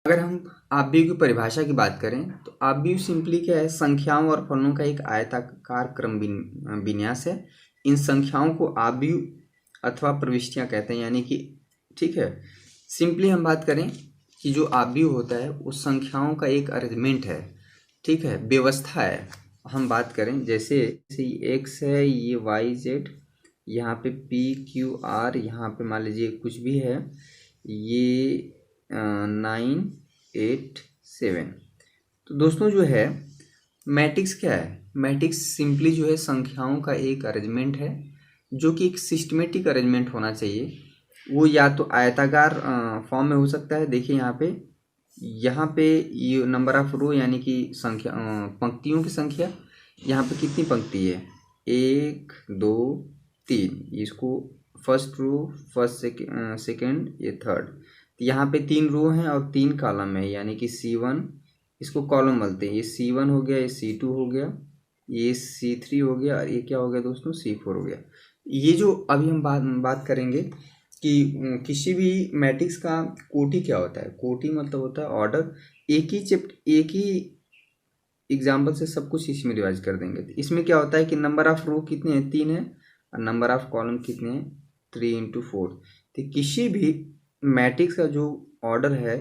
अगर हम आव्यूह की परिभाषा की बात करें तो आव्यूह सिंपली क्या है, संख्याओं और फलनों का एक आयताकार क्रम विन्यास है। इन संख्याओं को आव्यूह अथवा प्रविष्टियां कहते हैं, यानी कि ठीक है, सिंपली हम बात करें कि जो आव्यूह होता है उस संख्याओं का एक अरेंजमेंट है, ठीक है, व्यवस्था है। हम बात करें जैसे एक्स है, ये वाई जेड, यहाँ पे पी क्यू आर, यहाँ पे मान लीजिए कुछ भी है, ये 9 8 7। तो दोस्तों जो है मैट्रिक्स क्या है, मैट्रिक्स सिंपली जो है संख्याओं का एक अरेंजमेंट है, जो कि एक सिस्टमेटिक अरेंजमेंट होना चाहिए। वो या तो आयताकार फॉर्म में हो सकता है। देखिए यहाँ पे ये नंबर ऑफ रो यानी कि संख्या, पंक्तियों की संख्या, यहाँ पे कितनी पंक्ति है, 1 2 3, इसको फर्स्ट रो, फर्स्ट सेकेंड, ये थर्ड। तो यहाँ पे 3 रो हैं और 3 कॉलम है, यानी कि C1, इसको कॉलम बोलते हैं। ये C1 हो गया, ये C2 हो गया, ये C3 हो गया, और ये क्या हो गया दोस्तों, C4 हो गया। ये जो अभी हम बात करेंगे कि किसी भी मैट्रिक्स का कोटि क्या होता है। कोटि मतलब होता है ऑर्डर। एक ही एग्जाम्पल से सब कुछ इसमें रिवाइज कर देंगे। तो इसमें क्या होता है कि नंबर ऑफ रो कितने हैं, 3 है, और नंबर ऑफ कॉलम कितने हैं, 3 × 4। तो किसी भी मैट्रिक्स का जो ऑर्डर है,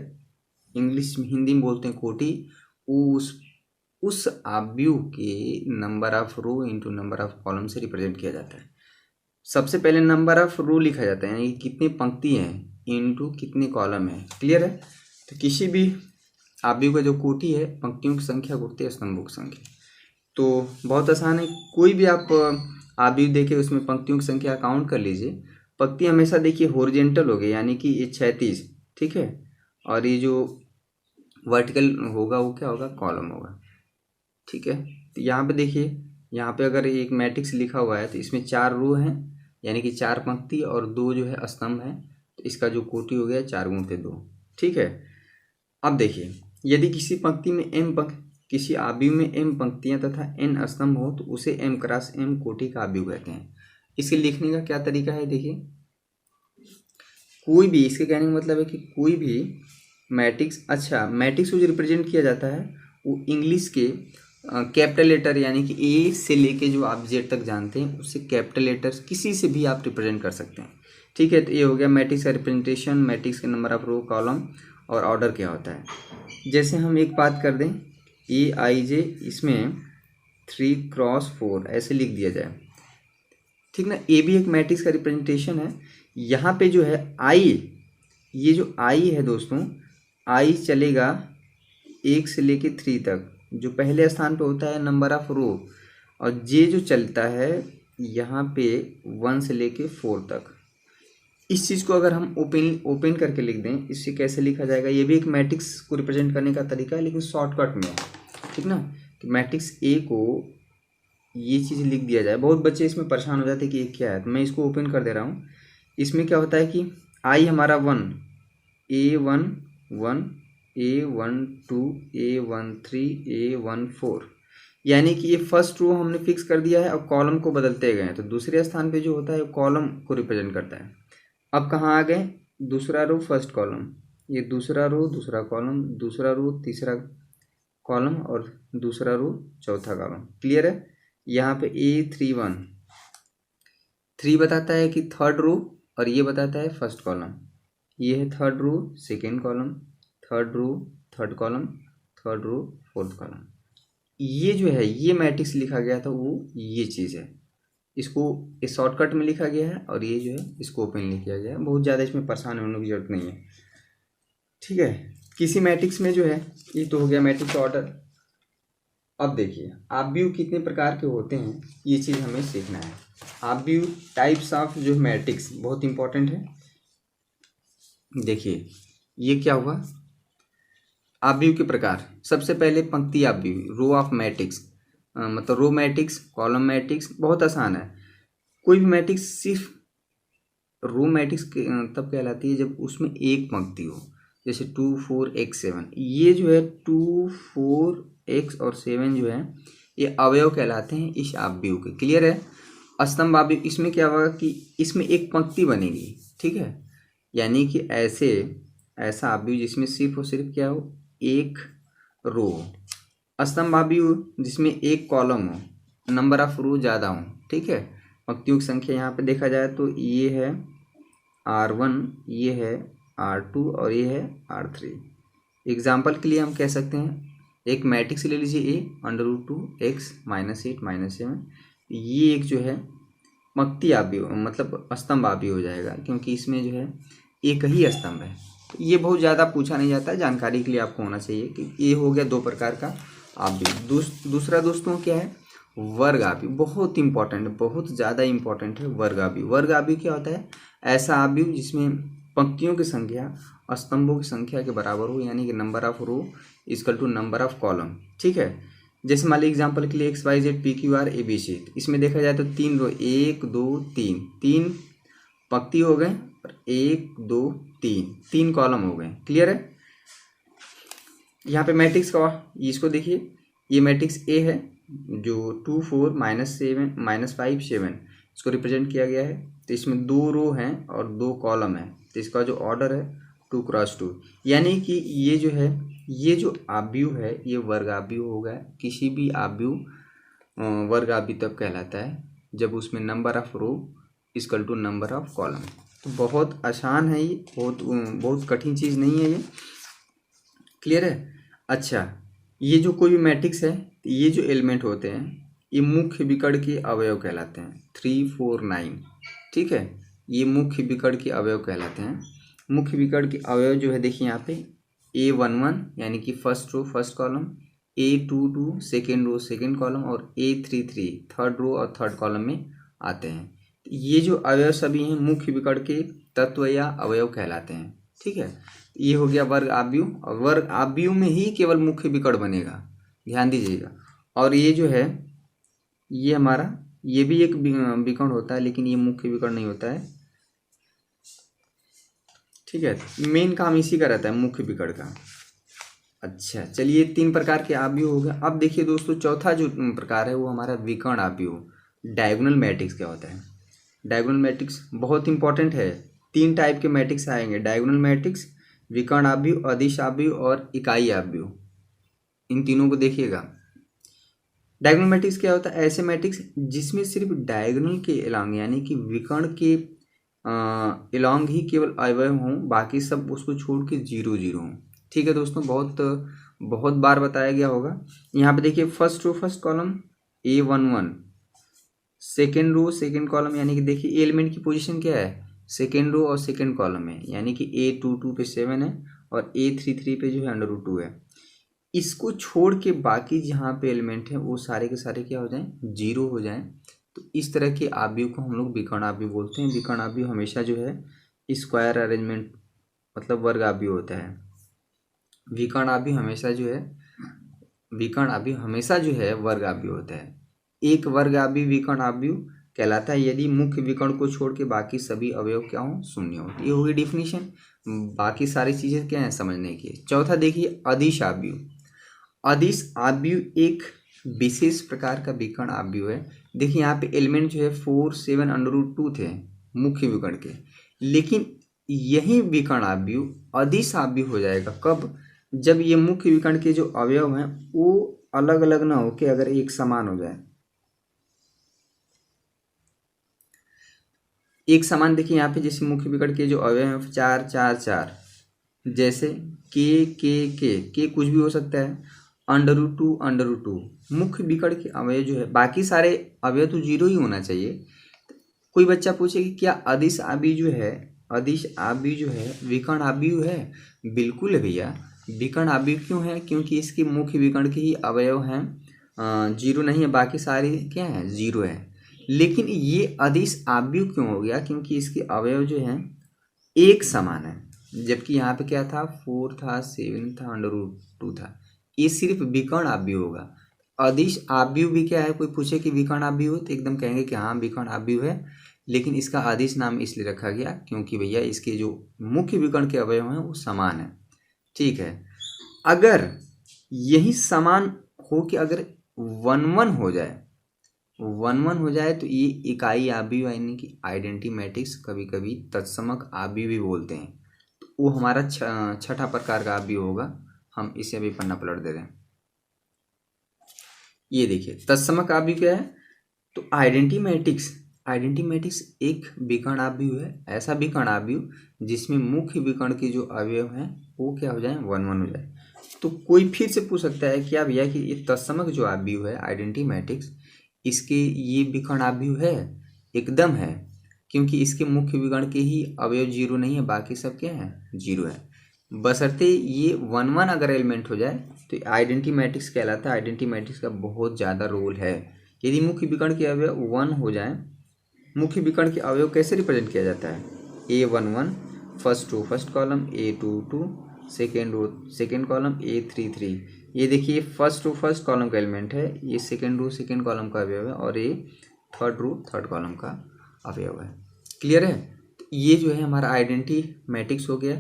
इंग्लिश में हिंदी में बोलते हैं कोटि, उस आव्यूह के number of row into number of column से रिप्रेजेंट किया जाता है। सबसे पहले नंबर ऑफ रो लिखा जाता है, यानी कितनी पंक्ति हैं इंटू कितने कॉलम है। क्लियर है। तो किसी भी आव्यूह का जो कोटि है, पंक्तियों की संख्या गुणित स्तंभों की संख्या। तो बहुत आसान है, कोई भी आप आव्यूह देखे उसमें पंक्तियों की संख्या काउंट कर लीजिए। पंक्ति हमेशा देखिए हॉरिजॉन्टल होगी, यानी कि ये 36, ठीक है, और ये जो वर्टिकल होगा वो क्या होगा, कॉलम होगा, ठीक है। तो यहाँ पे देखिए, यहाँ पे अगर एक मैट्रिक्स लिखा हुआ है तो इसमें 4 रो हैं, यानी कि 4 पंक्ति और 2 जो है स्तंभ है। तो इसका जो कोटि हो गया 4 × 2, ठीक है। अब देखिए, यदि किसी पंक्ति में किसी आव्यूह में m पंक्तियां तथा n स्तंभ हो तो उसे m × m कोटि का आव्यूह कहते हैं। इसे लिखने का क्या तरीका है, देखिए, कोई भी, इसके कहने का मतलब है कि कोई भी मैट्रिक्स, अच्छा मैट्रिक्स को जो रिप्रेजेंट किया जाता है वो इंग्लिश के कैपिटल लेटर, यानी कि ए से लेके जो आप जेड तक जानते हैं उससे कैपिटल लेटर्स किसी से भी आप रिप्रेजेंट कर सकते हैं, ठीक है। तो ये हो गया मैट्रिक्स का रिप्रेजेंटेशन, मैट्रिक्स के नंबर ऑफ रो, कॉलम और ऑर्डर क्या होता है। जैसे हम एक बात कर दें, AIJ, इसमें 3 × 4 ऐसे लिख दिया जाए, ठीक ना। ए भी एक मैट्रिक्स का रिप्रेजेंटेशन है। यहाँ पे जो है आई, ये जो आई है दोस्तों, आई चलेगा 1 से लेके 3 तक, जो पहले स्थान पे होता है नंबर ऑफ रो, और जे जो चलता है यहाँ पे 1 से लेके 4 तक। इस चीज़ को अगर हम ओपन करके लिख दें, इससे कैसे लिखा जाएगा, ये भी एक मैट्रिक्स को रिप्रेजेंट करने का तरीका है, लेकिन शॉर्टकट में है, ठीक ना। तो मैट्रिक्स ए को ये चीज़ लिख दिया जाए। बहुत बच्चे इसमें परेशान हो जाते हैं कि ये क्या है, तो मैं इसको ओपन कर दे रहा हूँ। इसमें क्या होता है कि आई हमारा 1, A1 1, A1 2, A1 3, A1 4, यानी कि ये फर्स्ट रो हमने फिक्स कर दिया है और कॉलम को बदलते गए हैं। तो दूसरे स्थान पे जो होता है वो कॉलम को रिप्रेजेंट करता है। अब कहाँ आ गए, दूसरा रो फर्स्ट कॉलम, ये दूसरा रो दूसरा कॉलम, दूसरा रो तीसरा कॉलम, और दूसरा रो चौथा कॉलम। क्लियर है। यहाँ पे A31 3 बताता है कि थर्ड रो, और ये बताता है फर्स्ट कॉलम। ये है third row second column, third row third column, third row fourth column. ये जो है ये मैट्रिक्स लिखा गया था, वो ये चीज़ है, इसको इस शॉर्टकट में लिखा गया है, और ये जो है इसको ओपन लिख किया गया है। बहुत ज़्यादा इसमें परेशान होने की जरूरत नहीं है, ठीक है। किसी मैट्रिक्स में जो है, ये तो हो गया मैट्रिक्स ऑर्डर। अब देखिए आव्यूह कितने प्रकार के होते हैं, ये चीज़ हमें सीखना है। आव्यूह टाइप्स ऑफ जो मैट्रिक्स बहुत इंपॉर्टेंट है। देखिए ये क्या हुआ, आव्यूह के प्रकार। सबसे पहले पंक्ति आव्यूह, रो ऑफ मैट्रिक्स, मतलब रो मैट्रिक्स, कॉलम मैट्रिक्स, बहुत आसान है। कोई भी मैट्रिक्स सिर्फ रो मैट्रिक्स तब कहलाती है जब उसमें एक पंक्ति हो, जैसे 2 4 x 7। ये जो है 2 4 x और 7 जो है ये अवयव कहलाते हैं इस आव्यूह के। क्लियर है। स्तंभ आव्यूह, इसमें क्या होगा कि इसमें एक पंक्ति बनेगी, ठीक है, यानी कि ऐसे ऐसा अवयव जिसमें सिर्फ और सिर्फ क्या हो, एक रो हो। अस्तंभ अवयव जिसमें एक कॉलम हो, नंबर ऑफ रो ज़्यादा हो। ठीक है, पंक्तियों की संख्या यहाँ पे देखा जाए तो ये है R1, ये है R2 और ये है R3। एग्जाम्पल के लिए हम कह सकते हैं एक मैट्रिक्स ले लीजिए A √2x -8 -7। ये एक जो है पंक्ति अवयव मतलब स्तंभ अवयव हो जाएगा, क्योंकि इसमें जो है एक ही स्तंभ है। ये बहुत ज़्यादा पूछा नहीं जाता है, जानकारी के लिए आपको होना चाहिए कि ये हो गया दो प्रकार का अवयव। दूसरा दोस्तों क्या है, वर्ग अवयव। बहुत इंपॉर्टेंट, बहुत ज़्यादा इंपॉर्टेंट है वर्ग अवयव। वर्ग अवयव क्या होता है, ऐसा अवयव जिसमें पंक्तियों की संख्या स्तंभों की संख्या के बराबर हो, यानी कि number of row equal to number of column. ठीक है, जैसे मान लीजिए एग्जाम्पल के लिए XYZ PQR ABC, इसमें देखा जाए तो 3 रो, 1 2 3, 3 पंक्ति हो गए और 1 2 3 कॉलम हो गए। क्लियर है। यहाँ पे मैट्रिक्स का इसको देखिए, ये मैट्रिक्स A है जो 2 4 -7 -5 7 इसको रिप्रेजेंट किया गया है। तो इसमें 2 रो हैं और 2 कॉलम है, तो इसका जो ऑर्डर है 2 × 2, यानी कि ये जो है, ये जो अवयव है ये वर्ग अवयव होगा। किसी भी अवयव वर्ग अवयव तब कहलाता है जब उसमें number of row equal to number of column. तो बहुत आसान है ये, बहुत कठिन चीज़ नहीं है ये। क्लियर है। अच्छा, ये जो कोई भी मैट्रिक्स है, ये जो एलिमेंट होते हैं ये मुख्य विकर्ण के अवयव कहलाते हैं। 3 4 9। ठीक है, ये मुख्य विकर्ण के अवयव कहलाते हैं। मुख्य विकर्ण के अवयव जो है देखिए यहाँ पे A11 यानी कि first row first column, A22 second row second column और A33 थर्ड रो और थर्ड कॉलम में आते हैं। ये जो अवयव सभी हैं मुख्य विकर्ण के तत्व या अवयव कहलाते हैं। ठीक है, ये हो गया वर्ग अवयव, और वर्ग अवयव में ही केवल मुख्य विकर्ण बनेगा, ध्यान दीजिएगा। और ये जो है ये हमारा, ये भी एक विकर्ण होता है लेकिन ये मुख्य विकर्ण नहीं होता है। ठीक है, मेन काम इसी का रहता है, मुख्य विकर्ण का। अच्छा, चलिए 3 प्रकार के अवयव हो गए। अब देखिए दोस्तों, चौथा जो प्रकार है वो हमारा विकर्ण अवयव। डायगोनल मैट्रिक्स क्या होता है। डायगोनल मैट्रिक्स बहुत इंपॉर्टेंट है। 3 टाइप के मैट्रिक्स आएंगे, डायगोनल मैट्रिक्स, विकर्ण अवयव, अदिश अवयव और इकाई अवयव। इन तीनों को देखिएगा। डायगोनल मैट्रिक्स क्या होता है, ऐसे मैट्रिक्स जिसमें सिर्फ डायगोनल के अलॉन्ग यानी कि विकर्ण के अलॉन्ग ही केवल अवयव हों, बाकी सब उसको छोड़ के 0 0 हों। ठीक है दोस्तों, बहुत बार बताया गया होगा। यहाँ पे देखिए first row first column A11, second row second column, यानी कि देखिए एलिमेंट की पोजीशन क्या है, सेकेंड रो और सेकेंड कॉलम में, यानी कि A22 पे 7 है और A33 पे जो है √2 है। इसको छोड़ के बाकी जहाँ पे एलिमेंट है वो सारे के सारे क्या हो जाएं, 0 हो जाएं। तो इस तरह के अवयव को हम लोग विकर्ण अवयव बोलते हैं। विकर्ण अवयव हमेशा जो है स्क्वायर अरेंजमेंट मतलब वर्ग अवयव होता है। विकर्ण अवयव हमेशा जो है वर्ग अवयव होता है। एक वर्ग अवयव विकर्ण अवयव कहलाता है यदि मुख्य विकर्ण को छोड़ के बाकी सभी अवयव क्या हो, शून्य हो। ये होगी डिफिनीशन। बाकी सारी चीज़ें क्या है समझने की। चौथा देखिए अदिश अवयव। अदिश अवयव एक विशेष प्रकार का विकर्ण अवयव है। देखिए यहाँ पे एलिमेंट जो है 4 7 √2 थे मुख्य विकर्ण के, लेकिन यही विकर्ण अवयव अदिश अवयव हो जाएगा कब, जब ये मुख्य विकर्ण के जो अवयव हैं वो अलग अलग ना हो के अगर एक समान हो जाए। एक समान देखिए यहाँ पे जैसे मुख्य विकर्ण के जो अवयव हैं 4 4 4, जैसे के कुछ भी हो सकता है, √2 मुख्य विकर्ण के अवयव जो है, बाकी सारे अवयव तो 0 ही होना चाहिए। कोई बच्चा पूछे कि क्या अदिश अवयव जो है विकर्ण अवयव है। बिल्कुल है भैया, विकर्ण अवयव क्यों है, क्योंकि इसके मुख्य विकर्ण के ही अवयव हैं 0 नहीं है, बाकी सारे क्या है 0 है। लेकिन ये अदिश अवयव क्यों हो गया, क्योंकि इसके अवयव जो हैं एक समान है, जबकि यहाँ पे क्या था 4 था 7 था √2 था। ये सिर्फ विकर्ण अवयव होगा। अदिश अवयव भी क्या है, कोई पूछे कि विकर्ण अवयव हो तो एकदम कहेंगे कि हाँ विकर्ण अवयव है, लेकिन इसका अदिश नाम इसलिए रखा गया क्योंकि भैया इसके जो मुख्य विकर्ण के अवयव हैं वो समान है। ठीक है, अगर यही समान हो कि अगर 1 1 हो जाए तो ये इकाई अवयव यानी कि आइडेंटिटी मैट्रिक्स, कभी कभी तत्समक अवयव भी बोलते हैं। तो वो हमारा छठा प्रकार का अवयव होगा। हम इसे अभी पन्ना पलट दे रहे हैं। ये देखिए तत्समक अवयव क्या है, तो आइडेंटिमेटिक्स एक विकर्ण अवयव है, ऐसा विकर्ण अवयव जिसमें मुख्य विकर्ण के जो अवयव हैं वो क्या हो जाए, 1 1 हो जाए। तो कोई फिर से पूछ सकता है क्या भैया कि ये तत्समक जो अवयव है आइडेंटिमेटिक्स, इसके ये विकर्ण अवयव है? एकदम है, क्योंकि इसके मुख्य विकर्ण के ही अवयव 0 नहीं है, बाकी सब क्या है, 0 है। बशर्ते ये 1 1 अगर एलिमेंट हो जाए तो आइडेंटिमेटिक्स कहलाता है। आइडेंटिमेटिक्स का बहुत ज़्यादा रोल है। यदि मुख्य विकर्ण के अवयव 1 हो जाए, मुख्य विकर्ण के अवयव कैसे रिप्रेजेंट किया जाता है, A1 1 first row first column, A2 2 second row second column, A3 3। ये देखिए फर्स्ट रो फर्स्ट कॉलम का एलिमेंट है, ये सेकेंड रो सेकेंड कॉलम का अवयव है, और ये थर्ड रो थर्ड कॉलम का अवयव है। क्लियर है? तो ये जो है हमारा आइडेंटिमेटिक्स हो गया।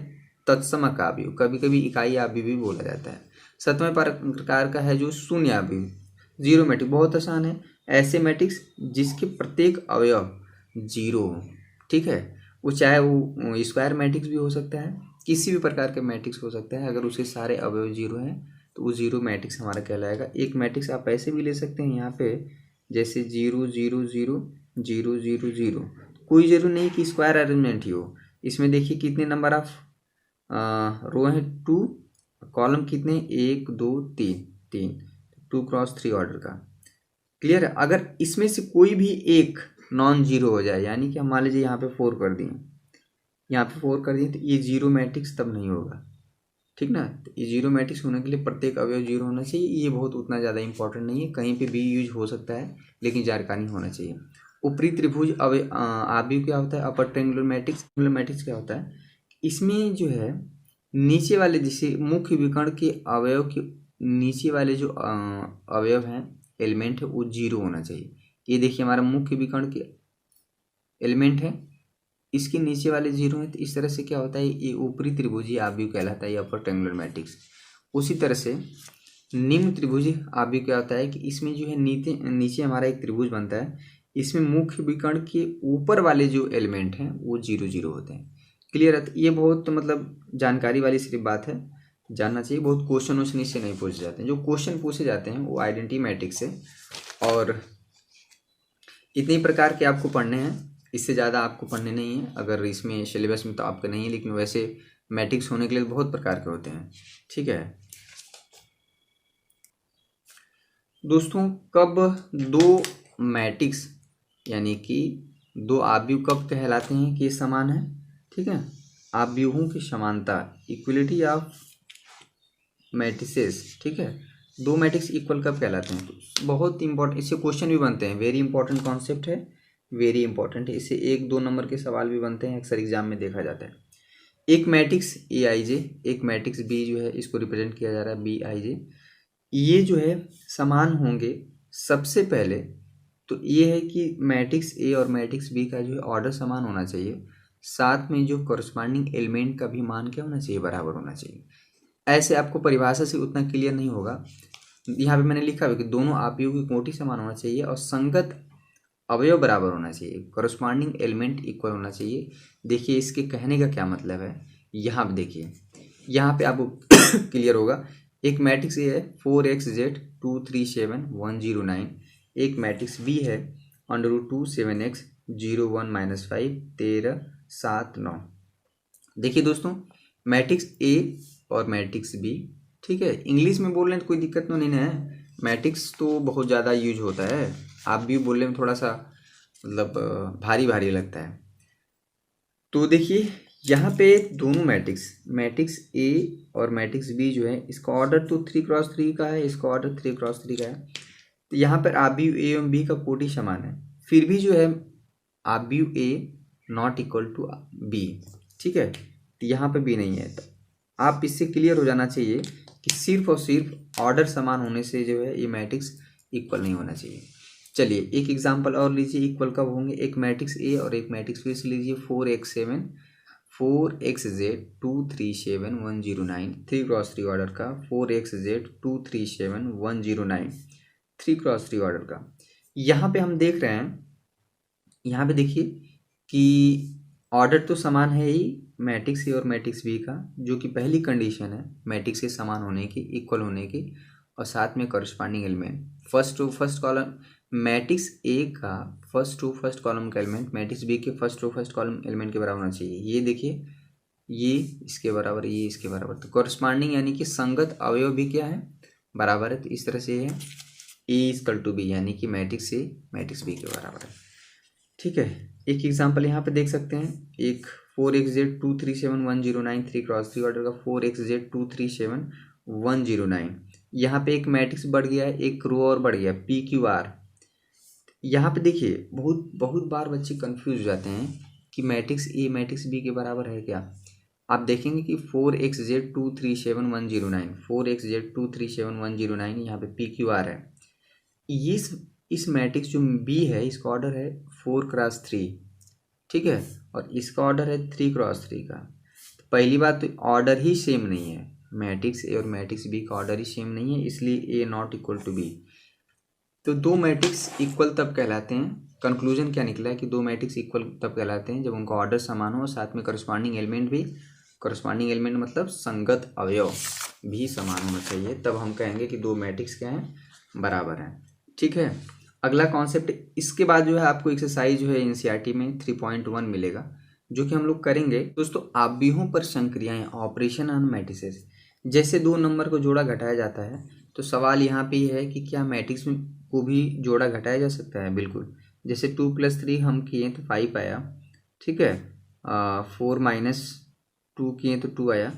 तत्समक अवयव, कभी कभी इकाई अवयव भी बोला जाता है। सातवें प्रकार का है जो शून्य अवयव, जीरो मैट्रिक्स। बहुत आसान है, ऐसे मैट्रिक्स जिसके प्रत्येक अवयव 0 हो। ठीक है, वो चाहे वो स्क्वायर मैट्रिक्स भी हो सकता है, किसी भी प्रकार के मैट्रिक्स हो सकता है। अगर उसके सारे अवयव 0 हैं तो वो 0 मैट्रिक्स हमारा कहलाएगा। एक मैट्रिक्स आप ऐसे भी ले सकते हैं यहाँ पे, जैसे 0 0 0 0 0 0। कोई जरूरी नहीं कि स्क्वायर अरेंजमेंट ही हो। इसमें देखिए कितने नंबर ऑफ रो है, 2, कॉलम कितने, 1 2 3 3, 2 क्रॉस 3 ऑर्डर का। क्लियर है? अगर इसमें से कोई भी एक नॉन जीरो हो जाए, यानी कि हम मान लीजिए यहाँ पे 4 कर दिए, यहाँ पे 4 कर दिए, तो ये जीरो मैट्रिक्स तब नहीं होगा। ठीक ना? तो ये जीरो मैट्रिक्स होने के लिए प्रत्येक अवयव 0 होना चाहिए। ये बहुत उतना ज़्यादा इंपॉर्टेंट नहीं है, कहीं पे भी यूज हो सकता है, लेकिन जानकारी होना चाहिए। ऊपरी त्रिभुज अवयव क्या होता है, अपर ट्रायंगुलर मैट्रिक्स। मैट्रिक्स क्या होता है, इसमें जो है नीचे वाले, जैसे मुख्य विकर्ण के अवयव के नीचे वाले जो अवयव हैं, एलिमेंट है, वो 0 होना चाहिए। ये देखिए हमारा मुख्य विकर्ण के एलिमेंट है, इसके नीचे वाले 0 हैं, तो इस तरह से क्या होता है, ये ऊपरी त्रिभुजीय अवयव कहलाता है, ये अपर ट्रायंगुलर मैट्रिक्स। उसी तरह से निम्न त्रिभुजीय अवयव क्या होता है कि इसमें जो है नीचे हमारा एक त्रिभुज बनता है, इसमें मुख्य विकर्ण के ऊपर वाले जो एलिमेंट हैं वो 0 0 होते हैं। क्लियर है? ये बहुत मतलब जानकारी वाली सिर्फ बात है, जानना चाहिए। बहुत क्वेश्चन वोश्चन इससे नहीं पूछे जाते हैं। जो क्वेश्चन पूछे जाते हैं वो आइडेंटिटी मैट्रिक्स से, और इतने प्रकार के आपको पढ़ने हैं, इससे ज़्यादा आपको पढ़ने नहीं है। अगर इसमें सिलेबस में तो आपका नहीं है, लेकिन वैसे मैट्रिक्स होने के लिए बहुत प्रकार के होते हैं। ठीक है दोस्तों, कब दो मैट्रिक्स यानी कि दो अवयव कब कहलाते हैं कि ये समान है? ठीक है, अवयवों की समानता, इक्वलिटी ऑफ मैट्रिसेस। ठीक है, दो मैट्रिक्स इक्वल कब कहलाते हैं? तो बहुत इंपॉर्टेंट, इससे क्वेश्चन भी बनते हैं, वेरी इंपॉर्टेंट कॉन्सेप्ट है, वेरी इंपॉर्टेंट है। इससे 1 2 नंबर के सवाल भी बनते हैं, अक्सर एग्जाम में देखा जाता है। एक मैट्रिक्स AIJ, एक मैट्रिक्स B जो है, इसको रिप्रेजेंट किया जा रहा है BIJ। ये जो है समान होंगे। सबसे पहले तो ये है कि मैट्रिक्स A और मैट्रिक्स B का जो है ऑर्डर समान होना चाहिए, साथ में जो करस्पॉन्डिंग एलिमेंट का भी मान क्या होना चाहिए, बराबर होना चाहिए। ऐसे आपको परिभाषा से उतना क्लियर नहीं होगा। यहाँ पे मैंने लिखा है कि दोनों अवयव की कोटि समान होना चाहिए और संगत अवयव बराबर होना चाहिए, करस्पॉन्डिंग एलिमेंट इक्वल होना चाहिए। देखिए इसके कहने का क्या मतलब है, यहाँ पे देखिए, यहाँ पे आपको क्लियर होगा। एक मैट्रिक्स A है 4xz 2 3 7 1 0 9। एक मैट्रिक्स B है √2 7x 0 1 -5 13 7 9। देखिए दोस्तों, मैट्रिक्स A और मैट्रिक्स B, ठीक है, इंग्लिश में बोल रहे हैं तो कोई दिक्कत तो नहीं है, मैट्रिक्स तो बहुत ज़्यादा यूज होता है, आप भी बोलने में थोड़ा सा मतलब भारी भारी लगता है। तो देखिए यहाँ पे दोनों मैट्रिक्स A और मैट्रिक्स B जो है, इसका ऑर्डर तो 3 क्रॉस 3 का है, इसका ऑर्डर 3 क्रॉस 3 का है। तो यहाँ पर अवयव A एवं B का कोटि समान है, फिर भी जो है अवयव A not equal to B। ठीक है, तो यहाँ पे B नहीं है। तो आप इससे क्लियर हो जाना चाहिए कि सिर्फ और सिर्फ ऑर्डर समान होने से जो है ये मैट्रिक्स इक्वल नहीं होना चाहिए। चलिए एक एग्जांपल और लीजिए, इक्वल कब होंगे, एक मैट्रिक्स A और एक मैट्रिक्स B से लीजिए। 4xz 2 3 7 1 0 9, 3 क्रॉस 3 ऑर्डर का। 4xz 2 3 7 1 0 9, 3 क्रॉस 3 ऑर्डर का। यहाँ पे हम देख रहे हैं, यहाँ पे देखिए कि ऑर्डर तो समान है ही, मैट्रिक्स ए और मैट्रिक्स बी का, जो कि पहली कंडीशन है मैट्रिक्स के समान होने की, इक्वल होने की, और साथ में corresponding element first to first column, matrix A का फर्स्ट टू फर्स्ट कॉलम का एलिमेंट मैट्रिक्स बी के first to first column element के बराबर होना चाहिए। ये देखिए, ये इसके बराबर, ये इसके बराबर, तो करस्पॉन्डिंग यानी कि संगत अवयव भी क्या है, बराबर है। तो इस तरह से है ए इक्वल टू बी, यानी कि मैट्रिक्स ए मैट्रिक्स बी के बराबर है। ठीक है, एक एग्जांपल यहाँ पे देख सकते हैं, एक 4xz2371093 3x3 ऑर्डर का 4xz237109, यहाँ पे एक मैट्रिक्स बढ़ गया है, एक रो और बढ़ गया PQR। यहाँ पे देखिए, बहुत बहुत बार बच्चे कंफ्यूज हो जाते हैं कि मैट्रिक्स ए मैट्रिक्स बी के बराबर है क्या। आप देखेंगे कि 4xz237109 4xz237109 यहाँ पे PQR है। इस मैट्रिक्स जो बी है, इसका ऑर्डर है 4x3, ठीक है, और इसका ऑर्डर है 3x3 का। तो पहली बात तो ऑर्डर ही सेम नहीं है, मैट्रिक्स ए और मैट्रिक्स बी का ऑर्डर ही सेम नहीं है, इसलिए ए नॉट इक्वल टू बी। तो दो मैट्रिक्स इक्वल तब कहलाते हैं, कंक्लूजन क्या निकला है कि दो मैट्रिक्स इक्वल तब कहलाते हैं जब उनका ऑर्डर समान हो, साथ में करस्पॉन्डिंग एलिमेंट भी, करस्पॉन्डिंग एलिमेंट मतलब संगत अवयव भी समान होना चाहिए, तब हम कहेंगे कि दो मैट्रिक्स क्या हैं, बराबर हैं। ठीक है, अगला कॉन्सेप्ट, इसके बाद जो है आपको एक्सरसाइज जो है एनसीईआरटी में 3.1 मिलेगा, जो कि हम लोग करेंगे दोस्तों, आव्यूहों पर संक्रियाएं, ऑपरेशन ऑन मैट्रिसेस। जैसे दो नंबर को जोड़ा घटाया जाता है, तो सवाल यहाँ पे ये है कि क्या मैट्रिक्स में को भी जोड़ा घटाया जा सकता है। बिल्कुल, जैसे 2+3 हम किए तो 5 आया, ठीक है, 4-2 किए तो 2 आया।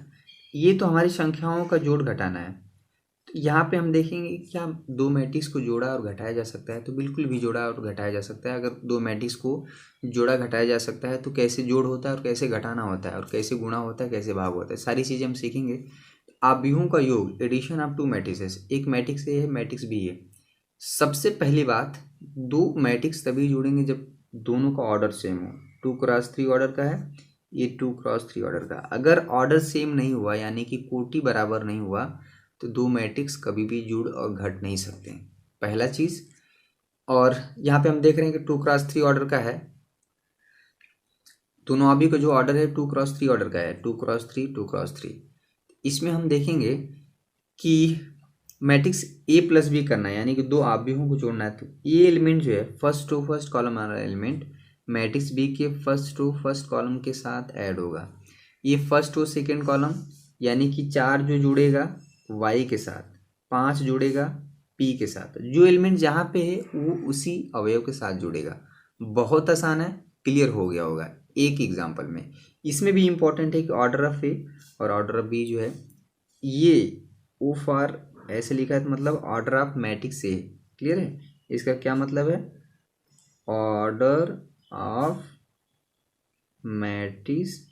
ये तो हमारी संख्याओं का जोड़ घटाना है। तो यहाँ पे हम देखेंगे कि क्या दो मैट्रिक्स को जोड़ा और घटाया जा सकता है, तो बिल्कुल भी जोड़ा और घटाया जा सकता है। अगर दो मैट्रिक्स को जोड़ा घटाया जा सकता है तो कैसे जोड़ होता है और कैसे घटाना होता है और कैसे गुणा होता है, कैसे भाग होता है, सारी चीज़ें हम सीखेंगे। आव्यूहों का योग, एडिशन ऑफ टू मैट्रिसेस, एक मैट्रिक्स ए है मैट्रिक्स बी है। सबसे पहली बात, दो मैट्रिक्स तभी जोड़ेंगे जब दोनों का ऑर्डर सेम हो। 2x3 ऑर्डर का है, ये 2x3 ऑर्डर का। अगर ऑर्डर सेम नहीं हुआ, यानी कि कोटि बराबर नहीं हुआ, तो दो मैट्रिक्स कभी भी जुड़ और घट नहीं सकते, पहला चीज। और यहाँ पे हम देख रहे हैं कि 2x3 ऑर्डर का है, दोनों अभी का जो ऑर्डर है 2x3 ऑर्डर का है, 2x3 इसमें हम देखेंगे कि मैट्रिक्स ए प्लस बी करना है, यानी कि दो आव्यूहों को जोड़ना है। तो ये एलिमेंट जो है फर्स्ट टू फर्स्ट कॉलम वाला एलिमेंट मैट्रिक्स बी के फर्स्ट टू फर्स्ट कॉलम के साथ ऐड होगा। ये फर्स्ट टू सेकेंड कॉलम, यानी कि 4 जो जुड़ेगा y के साथ, 5 जुड़ेगा p के साथ, जो एलिमेंट जहाँ पे है वो उसी अवयव के साथ जुड़ेगा। बहुत आसान है, क्लियर हो गया होगा एक एग्जाम्पल में। इसमें भी इंपॉर्टेंट है कि ऑर्डर ऑफ ए और ऑर्डर ऑफ बी जो है, ये ओ फॉर ऐसे लिखा है तो मतलब order of matrix A, clear है। इसका क्या मतलब है, order of matrix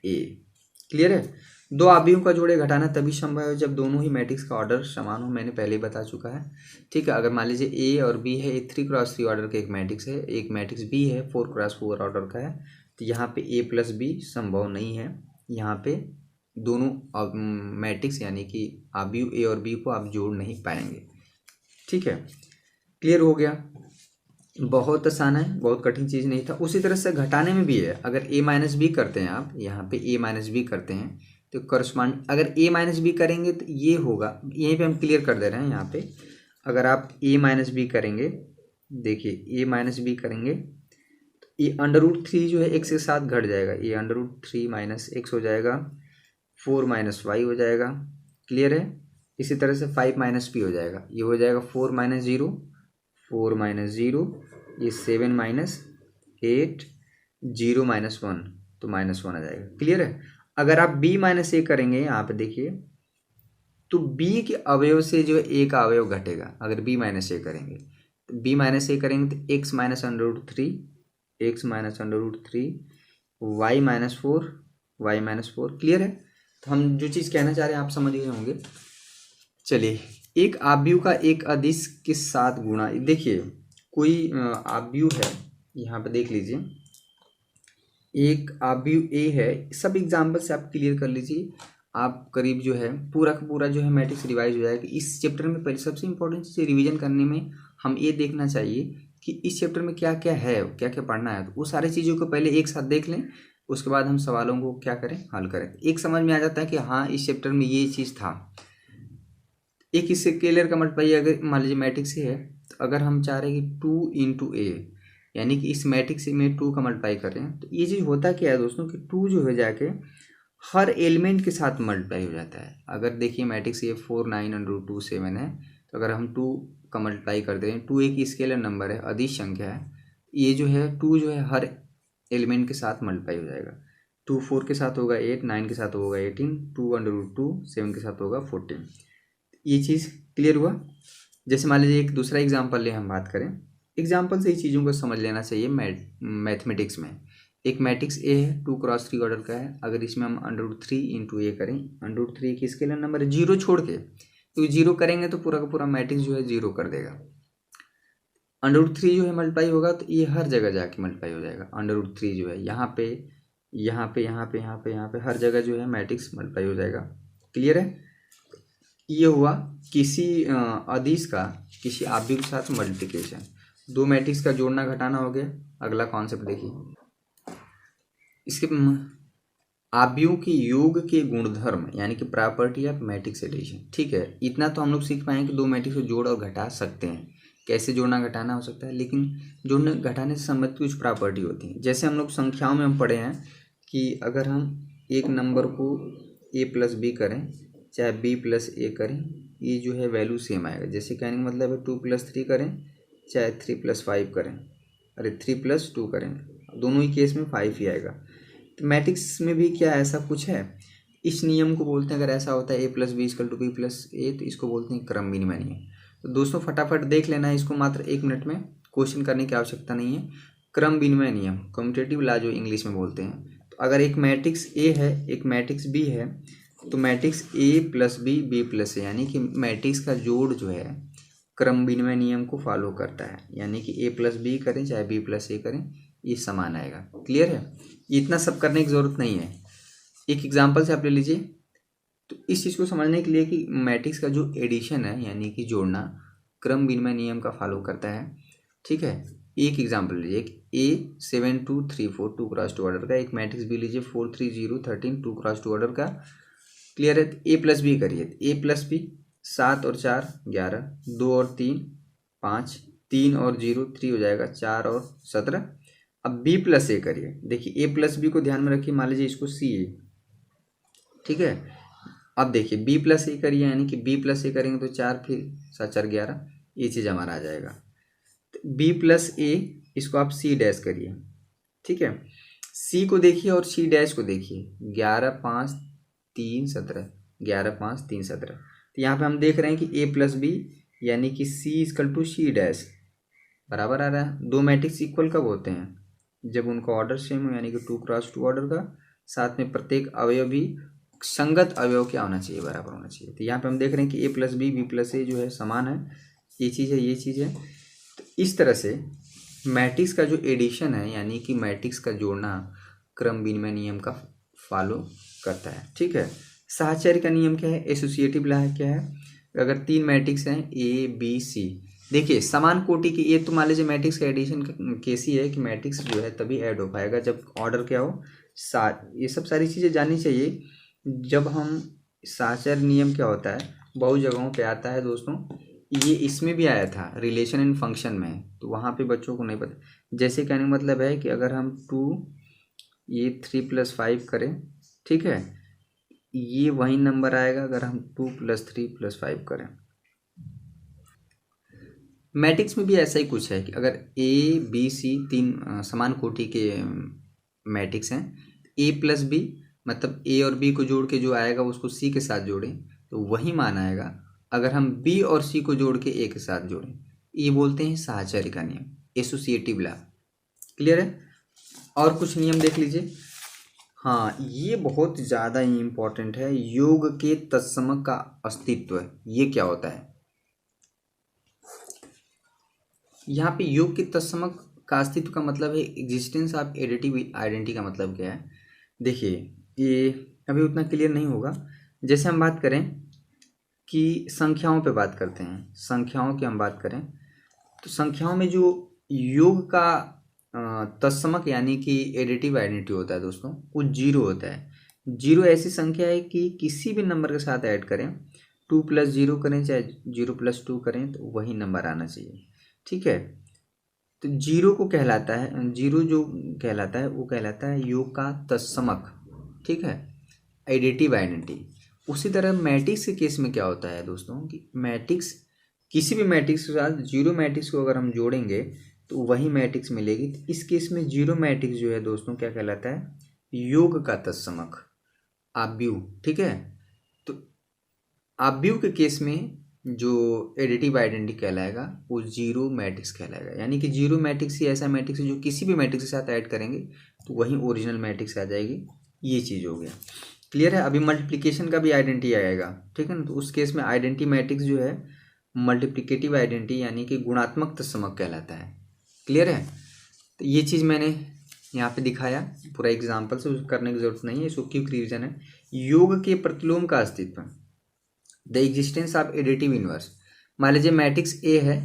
A, clear है। दो आव्यूहों का जोड़े घटाना तभी संभव है जब दोनों ही मैट्रिक्स का ऑर्डर समान हो, मैंने पहले ही बता चुका है। ठीक है, अगर मान लीजिए ए और बी है, एक 3x3 ऑर्डर का एक मैट्रिक्स है, एक मैट्रिक्स बी है 4x4 ऑर्डर का है, तो यहाँ पे ए प्लस बी संभव नहीं है। यहाँ पे दोनों मैट्रिक्स यानी कि आव्यूह ए और बी को आप जोड़ नहीं पाएंगे। ठीक है, क्लियर हो गया, बहुत आसान है, बहुत कठिन चीज़ नहीं था। उसी तरह से घटाने में भी है, अगर a माइनस बी करते हैं आप, यहाँ पे a माइनस बी करते हैं तो करस्पॉन्ड, अगर a माइनस बी करेंगे तो ये होगा, यहीं पे हम क्लियर कर दे रहे हैं। यहाँ पे अगर आप a माइनस बी करेंगे, देखिए a माइनस बी करेंगे तो ये √3 जो है x के साथ घट जाएगा, ये √3 माइनस x हो जाएगा, 4 माइनस वाई हो जाएगा, क्लियर है। इसी तरह से 5 माइनस पी हो जाएगा, ये हो जाएगा 4 माइनस 0, 4 माइनस 0, ये 7 माइनस 8, 0 माइनस 1, तो -1 आ जाएगा, क्लियर है। अगर आप b माइनस ए करेंगे, यहाँ पे देखिए, तो b के अवयव से जो ए का अवयव घटेगा। अगर b माइनस ए करेंगे तो b माइनस ए करेंगे तो x minus √3, x minus √3, y minus 4, y minus 4, clear है। तो हम जो चीज़ कहना चाह रहे हैं आप समझ गए होंगे। चलिए, एक आव्यूह का एक अदिश के साथ गुणा, देखिए कोई आव्यूह है, यहाँ पे देख लीजिए, एक आव्यूह ए है। सब एग्जाम्पल से आप क्लियर कर लीजिए, आप करीब जो है पूरा का पूरा जो है मैट्रिक्स रिवाइज हो जाएगा। इस चैप्टर में पहले सबसे इंपॉर्टेंट चीज़ रिवीजन करने में हम ये देखना चाहिए कि इस चैप्टर में क्या क्या है, क्या क्या पढ़ना है, तो वो सारी चीज़ों को पहले एक साथ देख लें, उसके बाद हम सवालों को क्या करें, हल करें। एक समझ में आ जाता है कि हाँ इस चैप्टर में ये चीज़ था। एक स्केलर का मल्टीप्लाई अगर मान लीजिए मैट्रिक्स है, तो अगर हम चाह रहे हैं कि 2 × A, यानी कि इस मैट्रिक्स में 2 का मल्टीप्लाई कर रहे हैं, तो ये चीज़ होता क्या है दोस्तों कि 2 जो है जाके हर एलिमेंट के साथ मल्टीप्लाई हो जाता है। अगर देखिए मैट्रिक्स ये 4 9 √2 7 है, तो अगर हम 2 का मल्टीप्लाई कर दे रहे हैं, 2 एक स्केलर नंबर है, अदिश संख्या है, ये जो है 2 जो है हर एलिमेंट के साथ मल्टीप्लाई हो जाएगा। 2 4 के साथ होगा 8, 9 के साथ होगा 18, 2 √2 7 के साथ होगा 14। ये चीज़ क्लियर हुआ। जैसे मान लीजिए एक दूसरा एग्जाम्पल ले हम बात करें, एग्जाम्पल से ही चीज़ों को समझ लेना चाहिए। मैथमेटिक्स में एक मैट्रिक्स ए है, 2 × 3 ऑर्डर का है। अगर इसमें हम √3 × A करें, √3 की स्केलर नंबर है, जीरो छोड़ के, तो जीरो करेंगे तो पूरा का पूरा मैट्रिक्स जो है जीरो कर देगा। √3 जो है मल्टीप्लाई होगा तो ये हर जगह जाके मल्टीप्लाई हो जाएगा। √3 जो है यहाँ पे यहाँ पे यहाँ पे यहाँ पे यहाँ पे हर जगह जो है मैट्रिक्स मल्टीप्लाई हो जाएगा। क्लियर है। ये हुआ किसी अदिश का किसी आव्यूह के साथ मल्टीप्लिकेशन। दो मैट्रिक्स का जोड़ना घटाना हो गया। अगला कॉन्सेप्ट देखिए, इसके आव्यूह के योग के गुणधर्म यानी कि प्रॉपर्टी ऑफ मैट्रिक्स एडिशन। ठीक है, इतना तो हम लोग सीख पाए कि दो मैट्रिक्स को जोड़ और घटा सकते हैं, कैसे जोड़ना घटाना हो सकता है, लेकिन जोड़ने घटाने से संबंधित कुछ प्रॉपर्टी होती हैं। जैसे हम लोग संख्याओं में हम पढ़े हैं कि अगर हम एक नंबर को a + b करें चाहे b + a करें, ये जो है वैल्यू सेम आएगा। जैसे कहने का मतलब है 2 + 3 करें चाहे 3 + 5 करें, अरे 3 + 2 करें, दोनों ही केस में 5 ही आएगा। तो मैट्रिक्स में भी क्या ऐसा कुछ है, इस नियम को बोलते हैं, अगर ऐसा होता है a + b = b + a, तो इसको बोलते हैं क्रम विनिमय नियम। तो दोस्तों फटाफट देख लेना है इसको, मात्र 1 मिनट में, क्वेश्चन करने की आवश्यकता नहीं है। क्रम विनिमय नियम, कम्यूटेटिव लॉ जो इंग्लिश में बोलते हैं। तो अगर एक मैट्रिक्स a है एक मैट्रिक्स b है, तो matrix a + b b + a यानी कि मैट्रिक्स का जोड़ जो है क्रम विनिमय नियम को फॉलो करता है, यानी कि a + b करें चाहे b + a करें, ये समान आएगा। क्लियर है, इतना सब करने की ज़रूरत नहीं है। एक एग्जांपल से आप ले लीजिए। तो इस चीज़ को समझने के लिए कि मैट्रिक्स का जो एडिशन है यानी कि जोड़ना क्रम विनिमय नियम का फॉलो करता है। ठीक है, एक एग्जांपल लीजिए, A 7 2 3 4 2 × 2 ऑर्डर का, एक मैट्रिक्स भी लीजिए 4 3 0 13 2 × 2 ऑर्डर का। क्लियर है, a + b करिए, a + b 7 और 4 11, 2 और 3 5, 3 और 0 3 हो जाएगा, 4 और 17। अब b + a करिए, देखिए a + b को ध्यान में रखिए, मान लीजिए इसको c है। ठीक है, अब देखिए b + a करिए, यानी कि b + a करेंगे तो 4 फिर 7 4 11, ये चीज़ हमारा आ जाएगा। तो b + a इसको आप c' करिए। ठीक है, c को देखिए और c' को देखिए, 11 5 3 17, 11 5 3 17। तो यहाँ पे हम देख रहे हैं कि a + b यानी कि c = c' बराबर आ रहा है। दो मैट्रिक्स इक्वल कब होते हैं, जब उनका ऑर्डर सेम हो, यानी कि 2 × 2 ऑर्डर का, साथ में प्रत्येक अवयव भी संगत अवयव क्या होना चाहिए, बराबर होना चाहिए। तो यहाँ पे हम देख रहे हैं कि a + b b + a जो है समान है, ये चीज़ है ये चीज़ है। तो इस तरह से मैट्रिक्स का जो एडिशन है यानी कि मैट्रिक्स का जोड़ना क्रम विनिमय नियम का फॉलो करता है। ठीक है, साहचर्य का नियम क्या है, एसोसिएटिव लॉ क्या है। अगर 3 मैट्रिक्स हैं a b c, देखिए समान कोटि की, ये तो मान लीजिए मैट्रिक्स का एडिशन का केस ही है कि मैट्रिक्स जो है तभी ऐड हो पाएगा जब ऑर्डर क्या हो 7। ये सब सारी चीज़ें जाननी चाहिए। जब हम साहचर्य नियम क्या होता है बहुत जगहों पे आता है दोस्तों, ये इसमें भी आया था रिलेशन एंड फंक्शन में, तो वहाँ पे बच्चों को नहीं पता। जैसे कहने का मतलब है कि अगर हम 2 ये 3 + 5 करें, ठीक है, ये वही नंबर आएगा अगर हम 2 + 3 + 5 करें। मैट्रिक्स में भी ऐसा ही कुछ है कि अगर a b c 3 समान कोटि के मैट्रिक्स हैं, a + b मतलब a और b को जोड़ के जो आएगा उसको c के साथ जोड़ें तो वही मान आएगा अगर हम b और c को जोड़ के a के साथ जोड़ें। ये बोलते हैं साहचर्य का नियम, एसोसिएटिव लॉ। क्लियर है, और कुछ नियम देख लीजिए। हाँ, ये बहुत ज़्यादा ही इम्पोर्टेंट है, योग के तत्सम का अस्तित्व। ये क्या होता है, यहाँ पे योग के तत्सम का अस्तित्व का मतलब है एग्जिस्टेंस ऑफ एडिटिव आइडेंटिटी। का मतलब क्या है, देखिए ये अभी उतना क्लियर नहीं होगा। जैसे हम बात करें कि संख्याओं पे बात करते हैं, संख्याओं की हम बात करें तो संख्याओं में जो योग का तत्समक यानी कि एडिटिव आइडेंटिटी होता है दोस्तों, वो जीरो होता है। जीरो ऐसी संख्या है कि किसी भी नंबर के साथ ऐड करें, 2+0 करें चाहे 0+2 करें तो वही नंबर आना चाहिए। ठीक है, तो जीरो को कहलाता है, जीरो जो कहलाता है वो कहलाता है योग का तत्समक। ठीक है, एडिटिव आइडेंटिटी। उसी तरह मैट्रिक्स के केस में क्या होता है दोस्तों कि मैट्रिक्स, किसी भी मैट्रिक्स के साथ जीरो मैट्रिक्स को अगर हम जोड़ेंगे तो वही मैट्रिक्स मिलेगी। तो इस केस में जीरो मैट्रिक्स जो है दोस्तों क्या कहलाता है, योग का तत्समक, आव्यूह। ठीक है, तो आव्यूह के केस में जो एडिटिव आइडेंटिटी कहलाएगा वो जीरो मैट्रिक्स कहलाएगा। यानी कि जीरो मैट्रिक्स ही ऐसा मैट्रिक्स है जो किसी भी मैट्रिक्स के साथ ऐड करेंगे तो वही ओरिजिनल मैट्रिक्स आ जाएगी। ये चीज़ हो गया, क्लियर है। अभी मल्टीप्लिकेशन का भी आइडेंटिटी आएगा, ठीक है ना। तो उस केस में आइडेंटिटी मैट्रिक्स जो है मल्टीप्लिकेटिव आइडेंटिटी यानी कि गुणात्मक तत्समक कहलाता है। क्लियर है, तो ये चीज़ मैंने यहाँ पे दिखाया पूरा एग्जाम्पल से, उसको करने की जरूरत नहीं है, इसको क्विक रिवीजन है। योग के प्रतिलोम का अस्तित्व, the existence of additive inverse. मान लीजिए मैट्रिक्स ए है,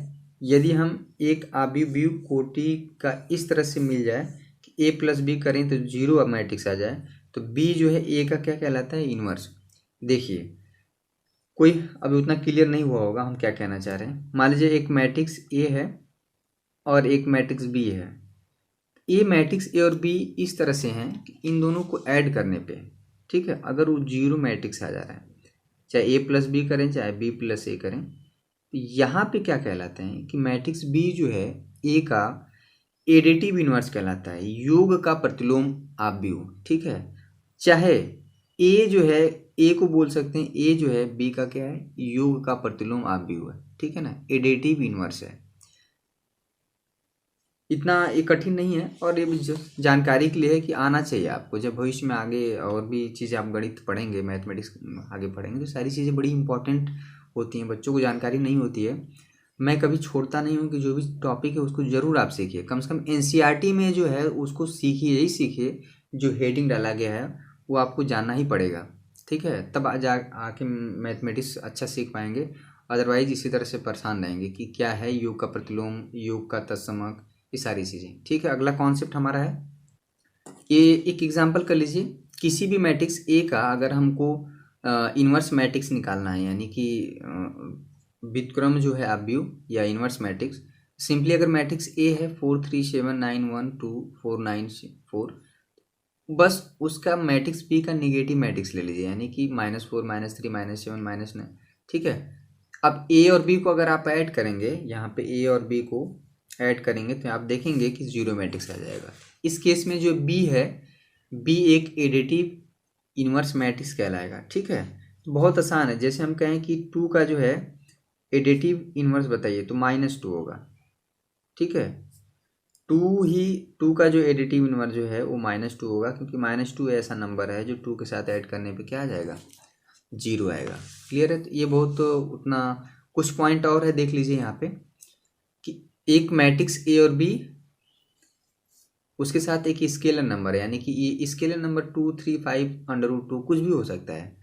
यदि हम एक आव्यूह कोटि का इस तरह से मिल जाए कि a+b करें तो जीरो मैट्रिक्स आ जाए, तो b जो है a का क्या कहलाता है, इनवर्स। देखिए कोई अभी उतना क्लियर नहीं हुआ होगा हम क्या कहना चाह रहे हैं। मान लीजिए एक मैट्रिक्स ए है और एक मैट्रिक्स बी है। ये मैट्रिक्स ए और बी इस तरह से हैं कि इन दोनों को ऐड करने पे, ठीक है, अगर वो जीरो मैट्रिक्स आ जा रहा है, चाहे a+b करें चाहे b+a करें, तो यहाँ पे क्या कहलाते हैं कि मैट्रिक्स बी जो है ए का एडिटिव इनवर्स कहलाता है, योग का प्रतिलोम आव्यूह। ठीक है, चाहे ए जो है, ए को बोल सकते हैं ए जो है बी का क्या है, योग का प्रतिलोम आव्यूह है। ठीक है ना, एडिटिव इनवर्स है। इतना ये कठिन नहीं है और ये जानकारी के लिए है कि आना चाहिए आपको। जब भविष्य में आगे और भी चीज़ें आप गणित पढ़ेंगे, मैथमेटिक्स आगे पढ़ेंगे, तो सारी चीज़ें बड़ी इंपॉर्टेंट होती हैं, बच्चों को जानकारी नहीं होती है। मैं कभी छोड़ता नहीं हूँ कि जो भी टॉपिक है उसको ज़रूर आप सीखिए, कम से कम एनसीईआरटी में जो है उसको सीखिए ही सीखिए। जो हेडिंग डाला गया है वो आपको जानना ही पड़ेगा। ठीक है, तब आके मैथमेटिक्स अच्छा सीख पाएंगे। अदरवाइज इसी तरह से परेशान रहेंगे कि क्या है योग का प्रतिलोम, योग का तत्समक, ये सारी चीज़ें। ठीक है, अगला कॉन्सेप्ट हमारा है, ये एक एग्जांपल कर लीजिए। किसी भी मैट्रिक्स ए का अगर हमको इन्वर्स मैट्रिक्स निकालना है, यानी कि व्युत्क्रम जो है आव्यूह या इन्वर्स मैट्रिक्स, सिंपली अगर मैट्रिक्स ए है 4 3 7 9 1 2 4 9 4, बस उसका मैट्रिक्स बी का निगेटिव मैट्रिक्स ले लीजिए, यानी कि -4 -3 -7 -9। ठीक है, अब ए और बी को अगर आप ऐड करेंगे, यहाँ पे ए और बी को ऐड करेंगे तो आप देखेंगे कि जीरो मैट्रिक्स आ जाएगा। इस केस में जो बी है, बी एक एडिटिव इनवर्स मैट्रिक्स कहलाएगा। ठीक है, तो बहुत आसान है। जैसे हम कहें कि 2 का जो है एडिटिव इनवर्स बताइए तो -2 होगा। ठीक है, 2 का जो एडिटिव इनवर्स जो है वो -2 होगा, क्योंकि -2 ऐसा नंबर है जो 2 के साथ ऐड करने पे क्या आ जाएगा, जीरो आएगा। क्लियर है, तो ये बहुत उतना कुछ पॉइंट और है, देख लीजिए यहाँ पे कि एक मैट्रिक्स ए और बी, उसके साथ एक स्केलर नंबर है, यानी कि ये स्केलर नंबर 2 3 5 √2 कुछ भी हो सकता है।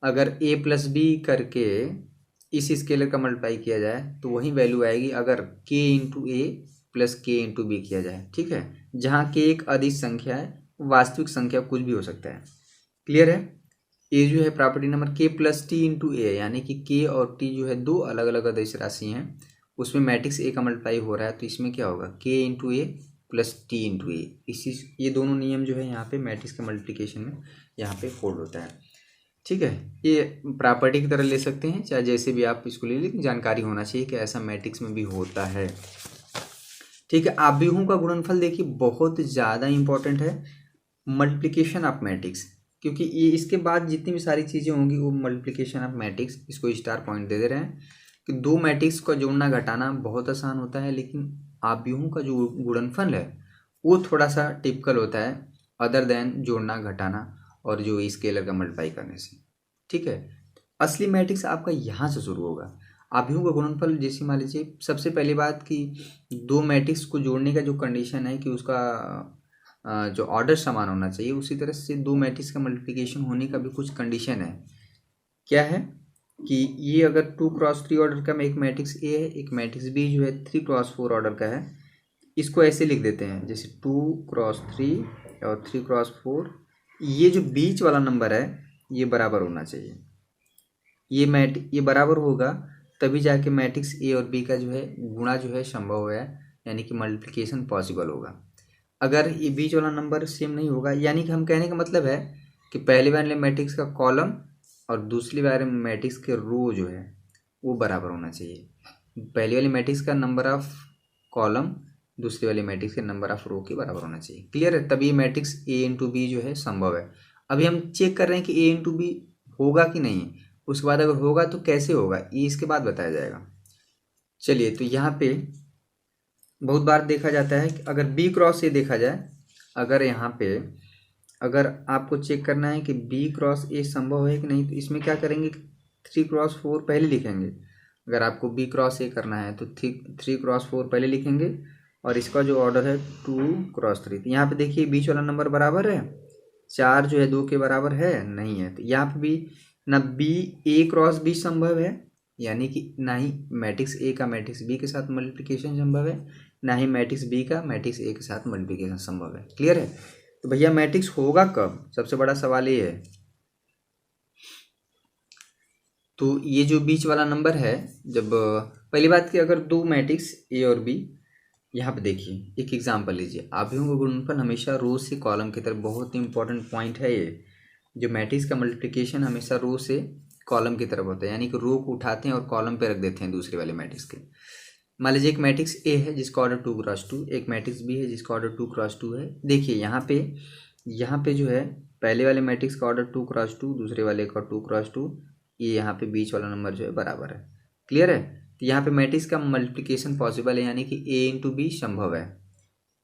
अगर a+b करके इस स्केलर का मल्टीप्लाई किया जाए तो वही वैल्यू आएगी अगर k × a + k × b किया जाए। ठीक है, जहाँ k एक अदिश संख्या है, वास्तविक संख्या कुछ भी हो सकता है। क्लियर है, ये जो है property number k + t × a, यानी कि k और t जो है दो अलग अलग अदिश राशि हैं, उसमें मैट्रिक्स ए का मल्टीप्लाई हो रहा है, तो इसमें क्या होगा, k × a + t × a। इसी ये दोनों नियम जो है यहाँ पे मैट्रिक्स के मल्टीप्लिकेशन में यहाँ पे होल्ड होता है। ठीक है, ये प्रॉपर्टी की तरह ले सकते हैं, चाहे जैसे भी आप इसको ले, लेकिन जानकारी होना चाहिए कि ऐसा मैट्रिक्स में भी होता है। ठीक है, आव्यूहों का गुणनफल देखिए बहुत ज़्यादा इंपॉर्टेंट है, मल्टीप्लिकेशन ऑफ मैट्रिक्स, क्योंकि ये इसके बाद जितनी भी सारी चीज़ें होंगी वो मल्टीप्लिकेशन ऑफ मैट्रिक्स। इसको स्टार पॉइंट दे रहे हैं कि दो मैट्रिक्स का जोड़ना घटाना बहुत आसान होता है, लेकिन आव्यूहों का जो गुणनफल है वो थोड़ा सा टिपिकल होता है, अदर देन जोड़ना घटाना और जो स्केलर का मल्टीप्लाई करने से। ठीक है, असली मैट्रिक्स आपका यहाँ से शुरू होगा। आव्यूहों का गुणनफल, जैसे मान लीजिए सबसे पहली बात कि दो मैट्रिक्स को जोड़ने का जो कंडीशन है कि उसका जो ऑर्डर समान होना चाहिए, उसी तरह से दो मैट्रिक्स का मल्टीप्लिकेशन होने का भी कुछ कंडीशन है। क्या है कि ये अगर 2 × 3 ऑर्डर का एक मैट्रिक्स ए है, एक मैट्रिक्स बी जो है 3 × 4 ऑर्डर का है, इसको ऐसे लिख देते हैं जैसे 2x3 और 3x4। ये जो बीच वाला नंबर है ये बराबर होना चाहिए। ये बराबर होगा तभी जाके मैट्रिक्स ए और बी का जो है गुणा जो है संभव है, यानी कि मल्टीप्लिकेशन पॉसिबल होगा। अगर ये बीच वाला नंबर सेम नहीं होगा, यानी कि हम कहने का मतलब है कि पहले वाले मैट्रिक्स का कॉलम और दूसरी वाले मैट्रिक्स के रो जो है वो बराबर होना चाहिए। पहले वाली मैट्रिक्स का नंबर ऑफ कॉलम दूसरी वाली मैट्रिक्स के नंबर ऑफ रो के बराबर होना चाहिए। क्लियर है? तभी मैट्रिक्स ए इंटू बी जो है संभव है। अभी हम चेक कर रहे हैं कि ए इंटू बी होगा कि नहीं, उसके बाद अगर होगा तो कैसे होगा ये इसके बाद बताया जाएगा। चलिए, तो यहाँ पे बहुत बार देखा जाता है कि अगर बी क्रॉस ए देखा जाए, अगर यहाँ पे अगर आपको चेक करना है कि बी क्रॉस ए संभव है कि नहीं, तो इसमें क्या करेंगे, 3x4 पहले लिखेंगे। अगर आपको बी क्रॉस ए करना है तो 3x4 पहले लिखेंगे और इसका जो ऑर्डर है 2x3। तो यहाँ पे देखिए बीच वाला नंबर बराबर है, 4 जो है 2 के बराबर है नहीं है, तो यहाँ पे भी ना बी ए क्रॉस बी संभव है, यानी कि ना ही मैट्रिक्स ए का मैट्रिक्स बी के साथ मल्टीप्लिकेशन संभव है, ना ही मैट्रिक्स बी का मैट्रिक्स ए के साथ मल्टीप्लिकेशन संभव है। क्लियर है? तो भैया मैट्रिक्स होगा कब, सबसे बड़ा सवाल ये है। तो ये जो बीच वाला नंबर है, जब पहली बात कि अगर दो मैट्रिक्स ए और बी, यहाँ पे देखिए एक एग्जांपल लीजिए, आव्यूहों का गुणनफल हमेशा रो से कॉलम की तरफ, बहुत ही इंपॉर्टेंट पॉइंट है ये, जो मैट्रिक्स का मल्टीप्लिकेशन हमेशा रो से कॉलम की तरफ होता है, यानी कि रो को उठाते हैं और कॉलम पे रख देते हैं दूसरे वाले मैट्रिक्स के। मान लीजिए एक मैट्रिक्स ए है जिसका ऑर्डर 2x2, एक मैट्रिक्स बी है जिसका ऑर्डर 2x2 है। देखिए यहाँ पे जो है पहले वाले मैट्रिक्स का ऑर्डर 2x2, दूसरे वाले का 2x2, ये यहाँ पे बीच वाला नंबर जो है बराबर है। क्लियर है? तो यहाँ पे मैट्रिक्स का मल्टीप्लिकेशन पॉसिबल है, यानी कि ए इंटू बी संभव है।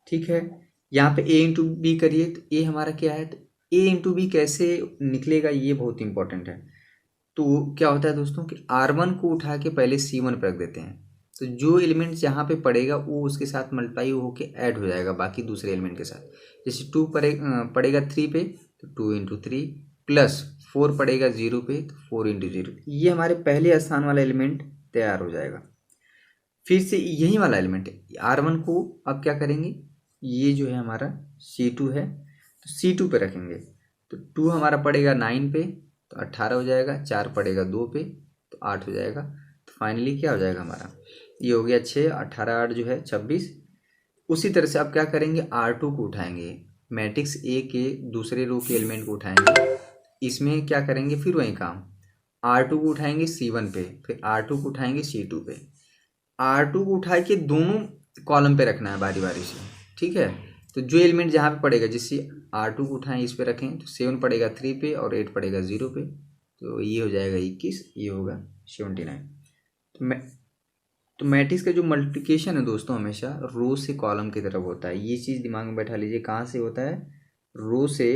ठीक है, यहाँ पे ए इंटू बी करिए तो ए हमारा क्या है, तो ए इंटू बी कैसे निकलेगा ये बहुत इंपॉर्टेंट है। तो क्या होता है दोस्तों कि R1 को उठा के पहले C1 पर रख देते हैं, तो जो एलिमेंट यहाँ पे पड़ेगा वो उसके साथ मल्टीप्लाई होके ऐड हो जाएगा बाकी दूसरे एलिमेंट के साथ। जैसे 2 पड़ेगा 3 पे तो 2 इंटू 3, प्लस 4 पड़ेगा 0 पे तो 4 इंटू 0, ये हमारे पहले स्थान वाला एलिमेंट तैयार हो जाएगा। फिर से यही वाला एलिमेंट R1 को अब क्या करेंगे, ये जो है हमारा C2 है तो C2 पे रखेंगे, तो 2 हमारा पड़ेगा 9 पे तो 18 हो जाएगा, 4 पड़ेगा 2 पे तो 8 हो जाएगा। तो फाइनली क्या हो जाएगा हमारा, ये हो गया 6, 18 8 जो है 26। उसी तरह से आप क्या करेंगे, R2 को उठाएंगे, मैट्रिक्स ए के दूसरे रो के एलिमेंट को उठाएंगे, इसमें क्या करेंगे फिर वही काम, R2 को उठाएंगे C1 पे, फिर R2 को उठाएंगे C2 पे। R2 को उठा के दोनों कॉलम पे रखना है बारी बारी से। ठीक है, तो जो एलिमेंट जहाँ पे पड़ेगा, जैसे R2 को उठाएं इस पे रखें तो 7 पड़ेगा 3 पे और 8 पड़ेगा 0 पे, तो ये हो जाएगा 21, ये होगा 79। तो मैट्रिक्स का जो मल्टीप्लिकेशन है दोस्तों हमेशा रो से कॉलम की तरफ होता है, ये चीज़ दिमाग में बैठा लीजिए। कहाँ से होता है, रो से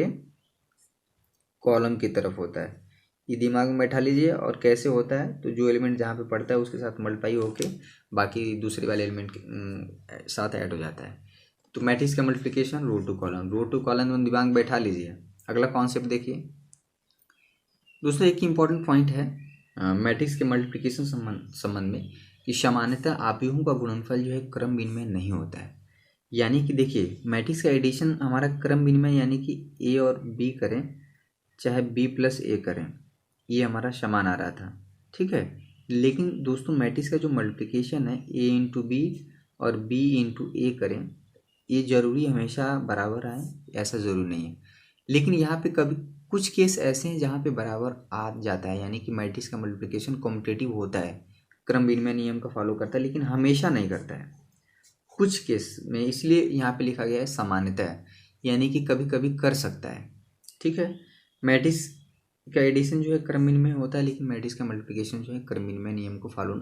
कॉलम की तरफ होता है, ये दिमाग में बैठा लीजिए। और कैसे होता है, तो जो एलिमेंट जहाँ पे पड़ता है उसके साथ मल्टीप्लाई होके बाकी दूसरे वाले एलिमेंट के साथ ऐड हो जाता है। तो मैट्रिक्स का मल्टीप्लिकेशन रो टू कॉलम दिमाग में बैठा लीजिए। अगला कॉन्सेप्ट देखिए दोस्तों, एक इम्पॉर्टेंट पॉइंट है मैट्रिक्स के मल्टीप्लिकेशन संबंध में कि सामान्यतः आव्यूहों का गुणनफल जो है क्रम विनिमय नहीं होता है। यानी कि देखिए मैट्रिक्स का एडिशन हमारा क्रम विनिमय, यानी कि ए और बी करें चाहे बी प्लस ए करें, ये हमारा समान आ रहा था। ठीक है, लेकिन दोस्तों मैट्रिक्स का जो मल्टीप्लिकेशन है ए इंटू बी और बी इंटू ए करें, ये जरूरी हमेशा बराबर आए ऐसा ज़रूरी नहीं है। लेकिन यहाँ पे कभी कुछ केस ऐसे हैं जहाँ पे बराबर आ जाता है, यानी कि मैट्रिक्स का मल्टीप्लिकेशन कॉम्पिटेटिव होता है, क्रम विनिमय नियम का फॉलो करता है, लेकिन हमेशा नहीं करता है, कुछ केस में। इसलिए यहाँ पे लिखा गया है सामान्यतः, यानी कि कभी कभी कर सकता है। ठीक है, मैट्रिक्स का एडिशन जो है क्रम विनिमय होता है, लेकिन मैट्रिक्स का मल्टीप्लिकेशन जो है क्रम विनिमय नियम को फॉलो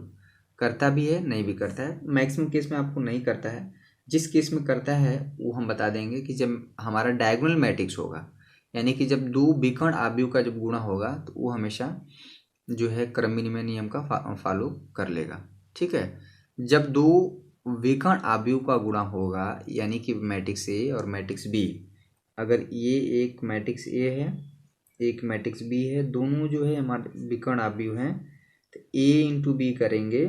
करता भी है, नहीं भी करता है। मैक्सिमम केस में आपको नहीं करता है। जिस केस में करता है वो हम बता देंगे कि जब हमारा डायगोनल मैट्रिक्स होगा, यानी कि जब दो विकर्ण आव्यूह का जब गुणा होगा तो वो हमेशा जो है क्रम विनिमय नियम का फॉलो कर लेगा। ठीक है, जब दो विकर्ण आव्यूह का गुणा होगा, यानी कि मैट्रिक्स ए और मैट्रिक्स बी, अगर ये एक मैट्रिक्स ए है एक मैट्रिक्स बी है, दोनों जो है हमारे विकर्ण आव्यूह हैं, तो ए इंटू बी करेंगे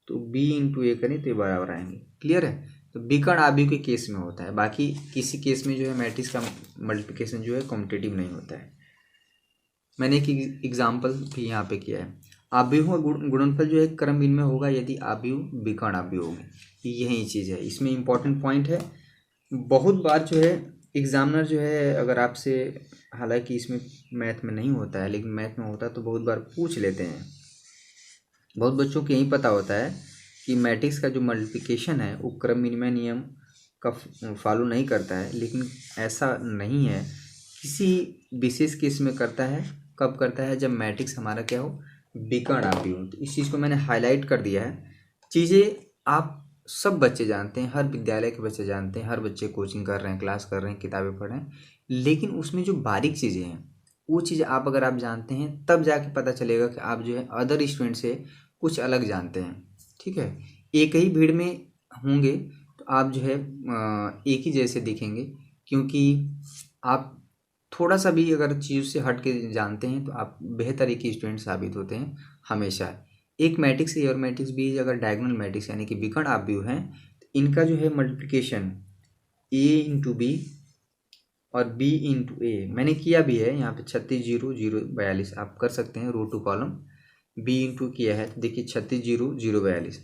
तो बी इंटू ए करें तो ये बराबर आएंगे। क्लियर है? तो विकर्ण आव्यूह के केस में होता है, बाकी किसी केस में जो है मैट्रिक्स का मल्टीप्लिकेशन जो है कॉम्पिटिटिव नहीं होता है। मैंने एक एग्जाम्पल भी यहाँ पे किया है। आव्यूहों का गुणनफल जो है क्रम भिन्न में होगा यदि आव्यूह विकर्ण आव्यूह होंगे। यही चीज़ है, इसमें इम्पॉर्टेंट पॉइंट है। बहुत बार जो है एग्जामिनर जो है अगर आपसे, हालांकि इसमें मैथ में नहीं होता है लेकिन मैथ में होता है तो बहुत बार पूछ लेते हैं। बहुत बच्चों को यही पता होता है कि मैट्रिक्स का जो मल्टीप्लिकेशन है वो क्रम विनिमय नियम का फॉलो नहीं करता है, लेकिन ऐसा नहीं है। किसी विशेष केस में करता है। कब करता है? जब मैट्रिक्स हमारा क्या हो, विकर्ण आव्यूह हो। तो इस चीज़ को मैंने हाईलाइट कर दिया है। चीज़ें आप सब बच्चे जानते हैं, हर विद्यालय के बच्चे जानते हैं, हर बच्चे कोचिंग कर रहे हैं, क्लास कर रहे हैं, किताबें पढ़ रहे हैं, लेकिन उसमें जो बारीक चीज़ें हैं वो चीज़ आप अगर आप जानते हैं तब जाके पता चलेगा कि आप जो है अदर स्टूडेंट से कुछ अलग जानते हैं। ठीक है, एक ही भीड़ में होंगे तो आप जो है एक ही जैसे दिखेंगे, क्योंकि आप थोड़ा सा भी अगर चीज़ से हट के जानते हैं तो आप बेहतर एक स्टूडेंट साबित होते हैं हमेशा। एक मैट्रिक्स ए और मैट्रिक्स बी अगर डायगोनल मैट्रिक्स यानी कि विकर्ण आव्यूह हैं तो इनका जो है मल्टीप्लिकेशन ए इंटू बी और बी इंटू ए मैंने किया भी है। यहाँ पे 36 0 0 42 आप कर सकते हैं, रो टू कॉलम। बी इंटू किया है तो देखिए 36 0 0 42।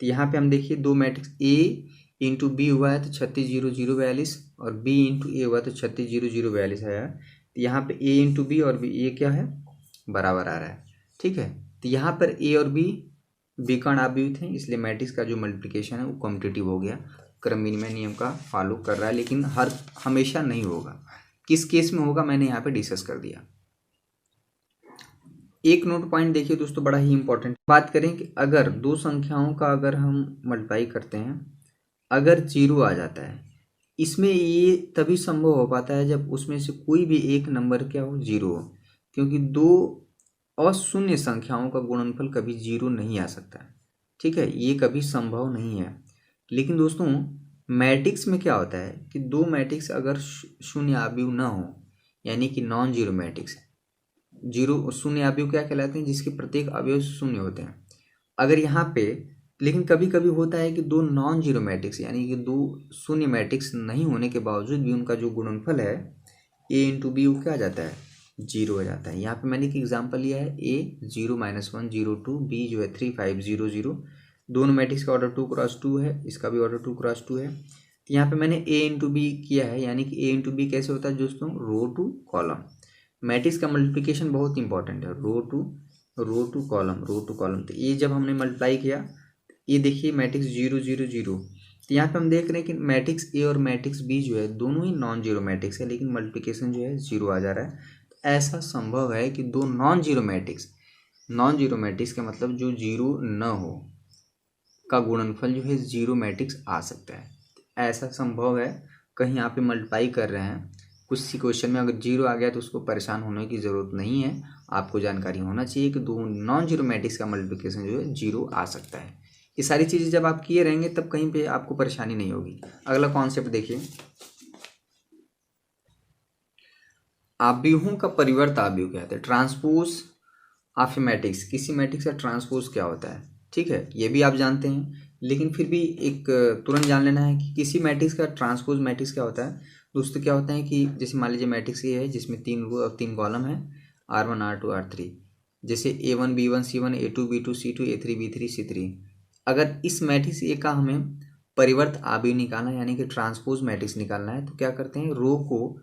तो यहाँ पे हम देखिए दो मैट्रिक्स ए इंटू बी हुआ है तो 36 0 0 42 और बी इंटू ए हुआ तो 36 0 0 42 है। तो यहाँ पे ए इंटू बी और बी ए क्या है, बराबर आ रहा है। ठीक है, तो यहाँ पर ए और बी विकर्ण आव्यूह थे, इसलिए मैट्रिक्स का जो मल्टीप्लिकेशन है वो कॉम्पिटिटिव हो गया, क्रम विनिमय नियम का फॉलो कर रहा है, लेकिन हमेशा नहीं होगा। किस केस में होगा मैंने यहाँ पे डिस्कस कर दिया। एक नोट पॉइंट देखिए दोस्तों, बड़ा ही इंपॉर्टेंट बात करें कि अगर दो संख्याओं का अगर हम मल्टीप्लाई करते हैं, अगर 0 आ जाता है, इसमें ये तभी संभव हो पाता है जब उसमें से कोई भी एक नंबर क्या हो, 0 हो, क्योंकि दो अशून्य संख्याओं का गुणनफल कभी 0 नहीं आ सकता है। ठीक है, ये कभी संभव नहीं है। लेकिन दोस्तों मैट्रिक्स में क्या होता है कि दो मैट्रिक्स अगर शून्य आव्यूह ना हो, यानी कि नॉन जीरो मैट्रिक्स, जीरो शून्य आव्यूह क्या कहलाते हैं, जिसके प्रत्येक अवयव शून्य होते हैं। अगर यहाँ पे, लेकिन कभी कभी होता है कि दो नॉन जीरो मैट्रिक्स यानी कि दो शून्य मैट्रिक्स नहीं होने के बावजूद भी उनका जो गुणनफल है ए इंटू बी वो क्या आ जाता है, 0 हो जाता है। यहाँ पे मैंने एक एग्जांपल लिया है, ए 0 -1 0 2, बी जो है 3 5 0 0। दोनों मैट्रिक्स का ऑर्डर 2 क्रॉस 2 है, इसका भी ऑर्डर 2 क्रॉस 2 है। तो यहाँ पे मैंने ए इंटू बी किया है, यानी कि ए इंटू बी कैसे होता है दोस्तों, रो टू कॉलम। मैट्रिक्स का मल्टीप्लिकेशन बहुत इंपॉर्टेंट है, रो टू कॉलम। तो ये जब हमने मल्टीप्लाई किया, ये देखिए मैट्रिक्स 0 0 0। तो यहाँ पे हम देख रहे हैं कि मैट्रिक्स ए और मैट्रिक्स बी जो है दोनों ही नॉन जीरो मैट्रिक्स है, लेकिन मल्टीप्लिकेशन जो है 0 आ जा रहा है। ऐसा संभव है कि दो नॉन जीरो मैट्रिक्स का मतलब जो 0 न हो का गुणनफल जो है 0 मैट्रिक्स आ सकता है। ऐसा संभव है, कहीं आप मल्टीप्लाई कर रहे हैं, कुछ सी क्वेश्चन में अगर 0 आ गया तो उसको परेशान होने की ज़रूरत नहीं है। आपको जानकारी होना चाहिए कि दो नॉन जीरो मैट्रिक्स का मल्टीप्लिकेशन जो है 0 आ सकता है। ये सारी चीज़ें जब आप किए रहेंगे तब कहीं पे आपको परेशानी नहीं होगी। अगला कॉन्सेप्ट देखिए, आव्यूहों का परिवर्त आव्यूह कहते हैं, ट्रांसपोज ऑफ मैट्रिक्स। किसी मैट्रिक्स का ट्रांसपोज क्या होता है, ठीक है, ये भी आप जानते हैं, लेकिन फिर भी एक तुरंत जान लेना है कि किसी मैट्रिक्स का ट्रांसपोज मैट्रिक्स क्या होता है। दोस्तों क्या होता है कि जैसे मान लीजिए मैट्रिक्स ये है जिसमें 3 रो और 3 कॉलम है, R1 R2 R3, जैसे A1 B1 C1 A2 B2 C2 A3 B3 C3। अगर इस मैट्रिक्स ए का हमें परिवर्त आव्यूह निकालना है, यानी कि ट्रांसपोज मैट्रिक्स निकालना है, तो क्या करते हैं, रो को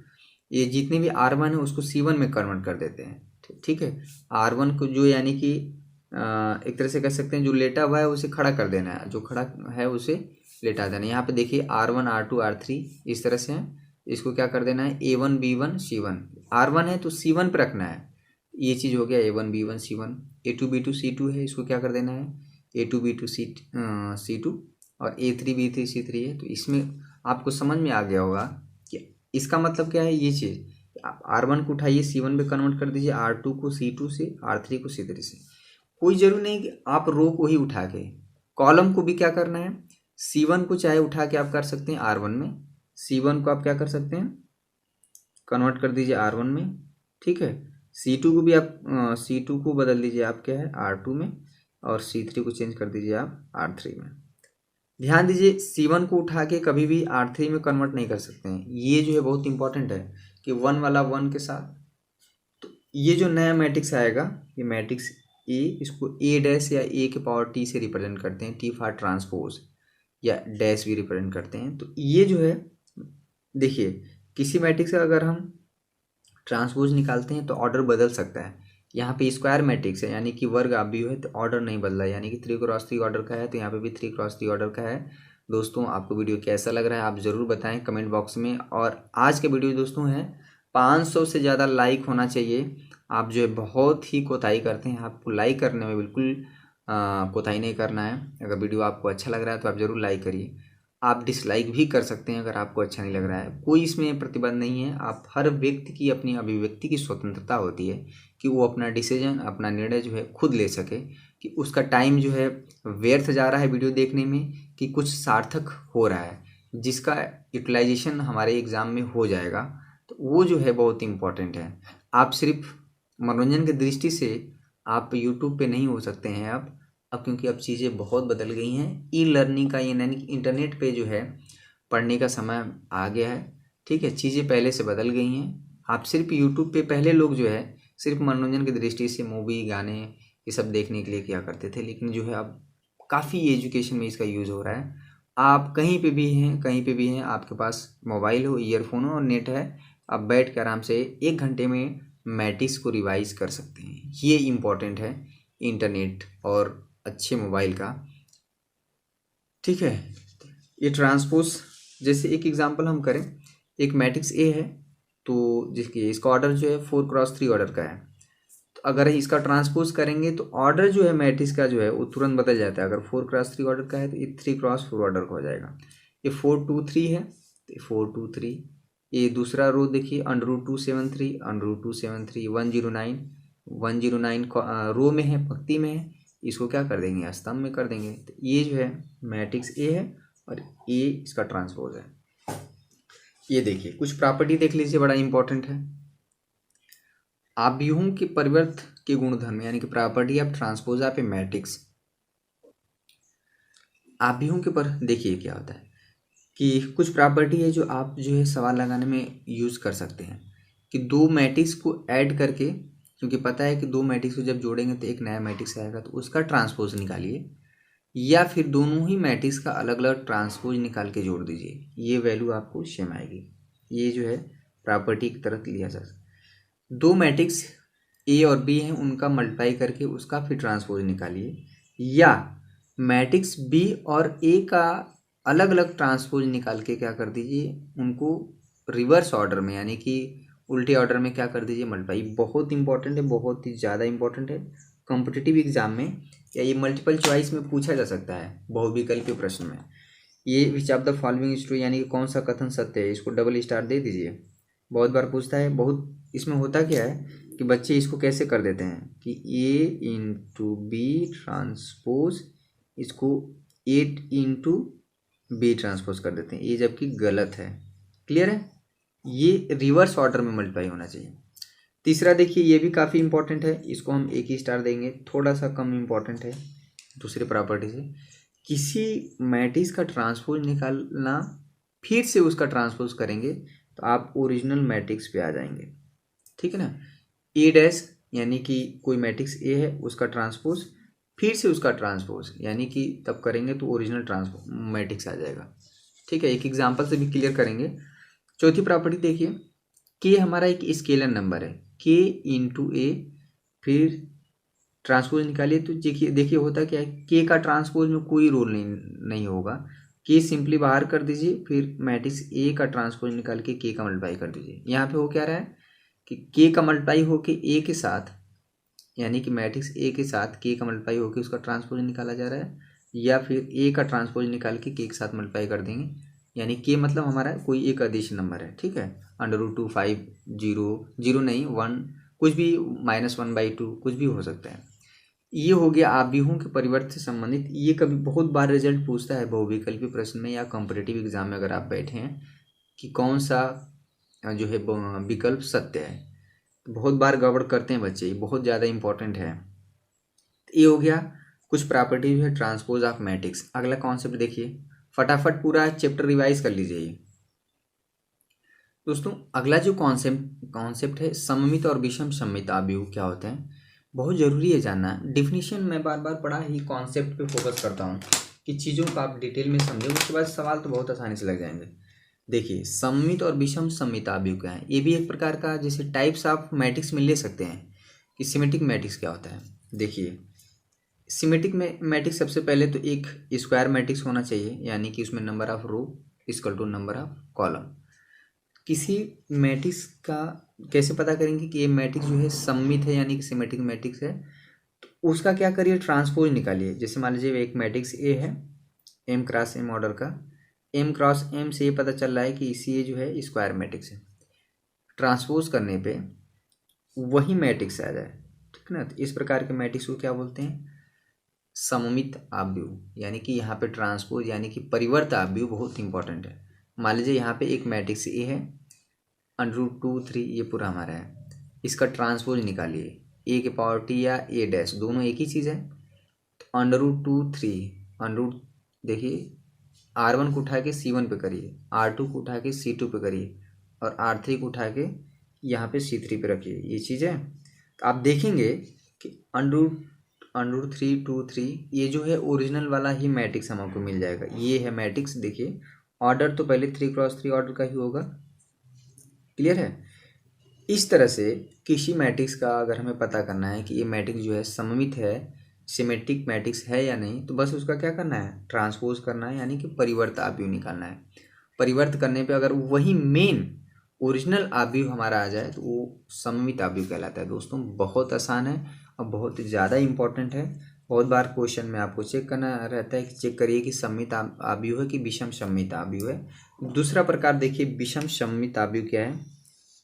ये जितने भी R1 है उसको C1 में कन्वर्ट कर देते हैं। ठीक है, R1 को जो यानी कि एक तरह से कह सकते हैं जो लेटा हुआ है उसे खड़ा कर देना है, जो खड़ा है उसे लेटा देना है। यहाँ पे देखिए R1 R2 R3 इस तरह से है, इसको क्या कर देना है, A1 B1 C1। R1 है तो C1 पे रखना है, ये चीज़ हो गया A1 B1 C1। A2 B2 C2 है, इसको क्या कर देना है, A2 B2 C2 और A3 B3 C3 है। तो इसमें आपको समझ में आ गया होगा कि इसका मतलब क्या है। ये चीज़ आप R1 को उठाइए C1 पे कन्वर्ट कर दीजिए, R2 को C2 से, R3 को C3 से। कोई जरूरी नहीं कि आप रो को ही उठा के, कॉलम को भी क्या करना है, C1 को चाहे उठा के आप कर सकते हैं R1 में, C1 को आप क्या कर सकते हैं, कन्वर्ट कर दीजिए R1 में। ठीक है, C2 को भी आप C2 को बदल दीजिए आप क्या है R2 में, और C3 को चेंज कर दीजिए आप R3 में। ध्यान दीजिए, C1 को उठा के कभी भी R3 में कन्वर्ट नहीं कर सकते हैं। ये जो है बहुत इंपॉर्टेंट है कि 1 वाला 1 के साथ, तो ये जो नया मैट्रिक्स आएगा, ये मैट्रिक्स ए, इसको ए डैश या ए के पावर टी से रिप्रेजेंट करते हैं, टी फॉर ट्रांसपोज या डैश भी रिप्रेजेंट करते हैं। तो ये जो है, देखिए किसी मैट्रिक्स का अगर हम ट्रांसपोज निकालते हैं तो ऑर्डर बदल सकता है। यहाँ पे स्क्वायर मैट्रिक्स है यानी कि वर्ग आव्यूह है, तो ऑर्डर नहीं बदला, यानी कि 3x3 ऑर्डर का है, तो यहाँ पे भी 3x3 ऑर्डर का है। दोस्तों आपको वीडियो कैसा लग रहा है आप ज़रूर बताएं कमेंट बॉक्स में। और आज के वीडियो दोस्तों है 500 से ज़्यादा लाइक होना चाहिए। आप जो है बहुत ही कोताही करते हैं, आपको लाइक करने में बिल्कुल कोताही नहीं करना है। अगर वीडियो आपको अच्छा लग रहा है तो आप ज़रूर लाइक करिए। आप डिसलाइक भी कर सकते हैं अगर आपको अच्छा नहीं लग रहा है, कोई इसमें प्रतिबंध नहीं है। आप हर व्यक्ति की अपनी अभिव्यक्ति की स्वतंत्रता होती है कि वो अपना डिसीजन, अपना निर्णय जो है खुद ले सके, कि उसका टाइम जो है व्यर्थ जा रहा है वीडियो देखने में कि कुछ सार्थक हो रहा है जिसका यूटिलाइजेशन हमारे एग्ज़ाम में हो जाएगा। तो वो जो है बहुत इम्पॉर्टेंट है। आप सिर्फ मनोरंजन की दृष्टि से आप यूट्यूब पे नहीं हो सकते हैं अब क्योंकि अब चीज़ें बहुत बदल गई हैं। ई लर्निंग का यानी कि इंटरनेट पे जो है पढ़ने का समय आ गया है। ठीक है, चीज़ें पहले से बदल गई हैं। आप सिर्फ यूट्यूब पे, पहले लोग जो है सिर्फ मनोरंजन की दृष्टि से मूवी, गाने ये सब देखने के लिए किया करते थे, लेकिन जो है अब काफ़ी एजुकेशन में इसका यूज़ हो रहा है। आप कहीं पे भी हैं, कहीं पे भी हैं, आपके पास मोबाइल हो, ईयरफोन हो और नेट है, आप बैठ के आराम से 1 घंटे में मैट्रिक्स को रिवाइज कर सकते हैं। ये इम्पॉर्टेंट है इंटरनेट और अच्छे मोबाइल का। ठीक है, ये ट्रांसपोज जैसे एक एग्जांपल हम करें, एक मैट्रिक्स ए है तो जिसकी इसका ऑर्डर जो है 4x3 ऑर्डर का है। तो अगर इसका ट्रांसपोज करेंगे तो ऑर्डर जो है मैट्रिक्स का जो है वो तुरंत बदल जाता है। अगर 4x3 ऑर्डर का है तो ये 3x4 ऑर्डर का हो जाएगा। ये 4 2 3 है तो ये 4 2 3। ये दूसरा रो देखिए, √2 7 3, √2 7 3 109, 109 रो में है, पंक्ति में है, इसको क्या कर देंगे, स्तंभ में कर देंगे। तो ये जो है मैट्रिक्स ए है और ए इसका ट्रांसपोज है। ये देखिए कुछ प्रॉपर्टी देख लीजिए, बड़ा इंपॉर्टेंट है। आव्यूहों के परिवर्त के गुणधर्म यानी कि property of transpose of a matrix. आव्यूहों के पर देखिए क्या होता है कि कुछ प्रॉपर्टी है जो आप जो है सवाल लगाने में यूज़ कर सकते हैं कि दो मैट्रिक्स को ऐड करके, क्योंकि पता है कि दो मैट्रिक्स को जब जोड़ेंगे तो एक नया मैट्रिक्स आएगा, तो उसका ट्रांसपोज निकालिए, या फिर दोनों ही मैट्रिक्स का अलग अलग ट्रांसपोज निकाल के जोड़ दीजिए, ये वैल्यू आपको सेम आएगी। ये जो है प्रॉपर्टी की तरह लिया जा सकता है। दो मैट्रिक्स ए और बी हैं, उनका मल्टीप्लाई करके उसका फिर ट्रांसपोज निकालिए, या मैट्रिक्स बी और ए का अलग अलग ट्रांसपोज निकाल के क्या कर दीजिए, उनको रिवर्स ऑर्डर में यानी कि उल्टे ऑर्डर में क्या कर दीजिए, मल्टीप्लाई। बहुत इंपॉर्टेंट है, बहुत ही ज़्यादा इंपॉर्टेंट है। कॉम्पिटिटिव एग्जाम में या ये मल्टीपल चॉइस में पूछा जा सकता है बहुविकल्पीय प्रश्न में। ये which of the following true यानी कि कौन सा कथन सत्य है, इसको डबल स्टार दे दीजिए। बहुत बार पूछता है। बहुत इसमें होता क्या है कि बच्चे इसको कैसे कर देते हैं कि ए इंटू बी ट्रांसपोज, इसको ए इंटू बी ट्रांसपोज कर देते हैं, ये जबकि गलत है। क्लियर है, ये रिवर्स ऑर्डर में मल्टीप्लाई होना चाहिए। तीसरा देखिए, ये भी काफ़ी इंपॉर्टेंट है, इसको हम 1 ही स्टार देंगे, थोड़ा सा कम इंपॉर्टेंट है दूसरे प्रॉपर्टी से। किसी मैट्रिक्स का ट्रांसपोज निकालना, फिर से उसका ट्रांसपोज करेंगे तो आप ओरिजिनल मैट्रिक्स पे आ जाएंगे। ठीक है ना, ए डैश यानी कि कोई मैट्रिक्स ए है उसका ट्रांसपोज, फिर से उसका ट्रांसपोज यानी कि तब करेंगे तो ओरिजिनल ट्रांसपोज मैट्रिक्स आ जाएगा। ठीक है, एक एग्जांपल से भी क्लियर करेंगे। चौथी प्रॉपर्टी देखिए, के हमारा एक स्केलर नंबर है, के इंटू ए, फिर ट्रांसपोज निकालिए तो देखिए होता क्या है, के का ट्रांसपोज में कोई रोल नहीं होगा, के सिंपली बाहर कर दीजिए, फिर मैट्रिक्स ए का ट्रांसपोज निकाल के का मल्टीप्लाई कर दीजिए। यहाँ पे हो क्या रहा है कि के का मल्टीप्लाई होके ए के साथ, यानी कि मैट्रिक्स ए के साथ के का मल्टीप्लाई होकर उसका ट्रांसपोज निकाला जा रहा है, या फिर ए का ट्रांसपोज निकाल के साथ मल्टीप्लाई कर देंगे, यानी के मतलब हमारा कोई एक अदिश नंबर है। ठीक है, √2 5 0 0 नहीं 1, कुछ भी -1/2 कुछ भी हो सकता है। ये हो गया आव्यूहों के परिवर्त से संबंधित। ये कभी बहुत बार रिजल्ट पूछता है बहुविकल्पी प्रश्न में या कॉम्पिटिटिव एग्जाम में, अगर आप बैठे हैं कि कौन सा जो है विकल्प सत्य है। बहुत बार गड़बड़ करते हैं बच्चे, ये बहुत ज़्यादा इंपॉर्टेंट है। ये हो गया कुछ प्रॉपर्टीज है ट्रांसपोज ऑफ मैट्रिक्स। अगला कॉन्सेप्ट देखिए, फटाफट पूरा चैप्टर रिवाइज कर लीजिए दोस्तों। अगला जो कॉन्सेप्ट है सममित और विषम सममित आव्यूह क्या होते हैं, बहुत जरूरी है जानना। डिफिनीशन मैं बार बार पढ़ा ही कॉन्सेप्ट पे फोकस करता हूँ कि चीज़ों को आप डिटेल में समझो, उसके बाद सवाल तो बहुत आसानी से लग जाएंगे। देखिए सममित और विषम सममित आव्यूह क्या है, ये भी एक प्रकार का जैसे टाइप्स ऑफ मैट्रिक्स में ले सकते हैं कि सिमेट्रिक मैट्रिक्स क्या होता है। देखिए सिमेट्रिक मैट्रिक्स सबसे पहले तो एक स्क्वायर मैट्रिक्स होना चाहिए, यानी कि उसमें number of row equal to number of column. किसी मैट्रिक्स का कैसे पता करेंगे कि ये मैट्रिक्स जो है सममित है यानी कि सिमेट्रिक मैट्रिक्स है, तो उसका क्या करिए ट्रांसपोज निकालिए। जैसे मान लीजिए एक मैट्रिक्स ए है एम क्रॉस एम ऑर्डर का, एम क्रॉस एम से ये पता चल रहा है कि इसी ये जो है स्क्वायर मैट्रिक्स है। ट्रांसपोज करने पे वही मैट्रिक्स आ जाए, ठीक ना। तो इस प्रकार के मैट्रिक्स को क्या बोलते हैं, सममित आव्यूह। यानी कि यहाँ पे ट्रांसपोज यानी कि परिवर्त आव्यूह बहुत इंपॉर्टेंट है। मान लीजिए यहाँ पे एक मैट्रिक्स ए है √2 3, ये पूरा हमारा है, इसका ट्रांसपोज निकालिए ए के पावर टी या ए डैश, दोनों एक ही चीज़ है। तो √2 3 देखिए R1 को उठा के C1 पे करिए, R2 को उठा के C2 पे करिए और R3 को उठा के यहाँ पे C3 पे रखिए, ये चीज़ है। तो आप देखेंगे कि √3 ये जो है ओरिजिनल वाला ही मैट्रिक्स हमको मिल जाएगा। ये है मैट्रिक्स, देखिए ऑर्डर तो पहले 3x3 ऑर्डर का ही होगा, क्लियर है। इस तरह से किसी मैट्रिक्स का अगर हमें पता करना है कि ये मैट्रिक्स जो है सममित है, सिमेट्रिक मैट्रिक्स है या नहीं, तो बस उसका क्या करना है ट्रांसपोज करना है, यानी कि परिवर्त आव्यूह निकालना है। परिवर्त करने पे अगर वही मेन ओरिजिनल आव्यूह हमारा आ जाए तो वो सममित आव्यूह कहलाता है। दोस्तों बहुत आसान है और बहुत ज़्यादा इंपॉर्टेंट है। बहुत बार क्वेश्चन में आपको चेक करना रहता है कि चेक करिए कि सममित आव्यूह है कि विषम सममित आव्यूह है। दूसरा प्रकार देखिए विषम सममित आव्यूह क्या है,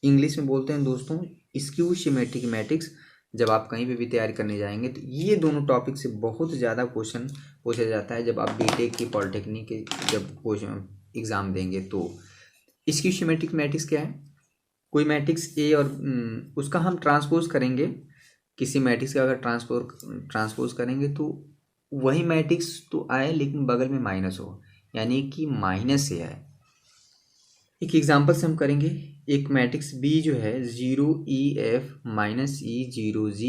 इंग्लिश में बोलते हैं दोस्तों स्क्यू सिमेट्रिक मैट्रिक्स। जब आप कहीं पे भी तैयारी करने जाएंगे तो ये दोनों टॉपिक से बहुत ज़्यादा क्वेश्चन पूछा जाता है। जब आप बीटेक की पॉलिटेक्निक के जब एग्ज़ाम देंगे तो स्क्यू सिमेट्रिक मैट्रिक्स क्या है, कोई मैट्रिक्स ए और उसका हम ट्रांसपोज करेंगे, किसी मैट्रिक्स का अगर ट्रांसपोज करेंगे तो वही मैट्रिक्स तो आए लेकिन बगल में माइनस हो, यानी कि माइनस से आए। एक एग्जांपल से हम करेंगे, एक मैट्रिक्स बी जो है 0 E F -E 0 G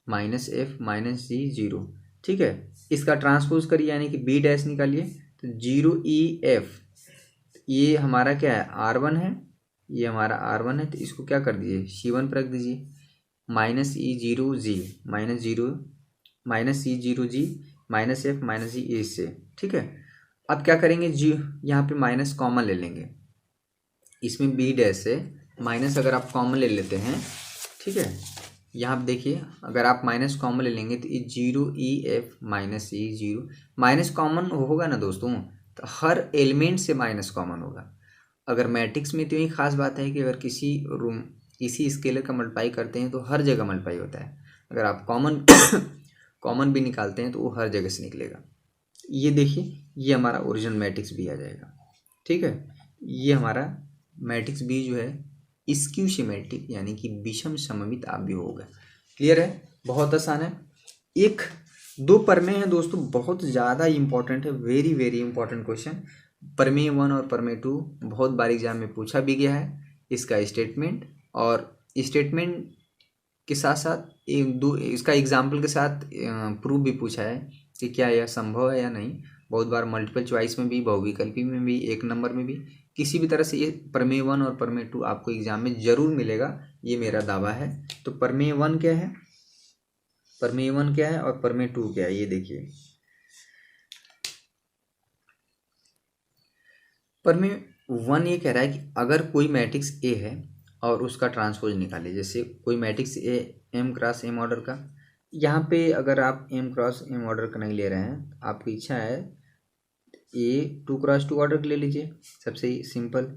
-F -G 0, ठीक है। इसका ट्रांसपोज करिए यानी कि बी डैश निकालिए, तो 0 E F ये हमारा क्या है R1 है, ये हमारा R1 है, तो इसको क्या कर दीजिए C1 पर रख दीजिए -E 0 G -F -G ए से, ठीक है। अब क्या करेंगे जी यहाँ पे माइनस कॉमन ले लेंगे, इसमें बी डैश से माइनस अगर आप कॉमन ले लेते हैं, ठीक है। यहाँ पे देखिए अगर आप माइनस कॉमन ले लेंगे तो ये 0 E F -E 0 minus common होगा ना दोस्तों, तो हर एलिमेंट से माइनस कॉमन होगा। अगर मैट्रिक्स में तो यही खास बात है कि अगर किसी स्केलर का मल्टीप्लाई करते हैं तो हर जगह मल्टीप्लाई होता है। अगर आप कॉमन भी निकालते हैं तो वो हर जगह से निकलेगा। ये देखिए ये हमारा ओरिजिनल मैट्रिक्स भी आ जाएगा, ठीक है। ये हमारा मैट्रिक्स बी जो है स्क्यू सिमेट्रिक यानी कि विषम सममित आव्यूह होगा। क्लियर है, बहुत आसान है। एक दो प्रमेय हैं दोस्तों, बहुत ज़्यादा इंपॉर्टेंट है, वेरी वेरी इंपॉर्टेंट क्वेश्चन। प्रमेय 1 और प्रमेय 2 बहुत बार एग्जाम में पूछा भी गया है। इसका स्टेटमेंट और स्टेटमेंट के साथ साथ इसका एग्जाम्पल के साथ प्रूफ भी पूछा है कि क्या यह संभव है या नहीं। बहुत बार मल्टीपल चॉइस में भी, बहुविकल्पी में भी, एक नंबर में भी, किसी भी तरह से ये प्रमेय 1 और प्रमेय 2 आपको एग्जाम में जरूर मिलेगा, ये मेरा दावा है। तो प्रमेय 1 क्या है, प्रमेय 1 क्या है और प्रमेय 2 क्या है, ये देखिए। प्रमेय 1 ये कह रहा है कि अगर कोई मैट्रिक्स ए है और उसका ट्रांसपोज निकालिए। जैसे कोई matrix A M cross M order का, यहाँ पे अगर आप M क्रॉस M ऑर्डर का नहीं ले रहे हैं, आपकी इच्छा है ए 2 क्रॉस 2 ऑर्डर ले लीजिए, सबसे सिंपल।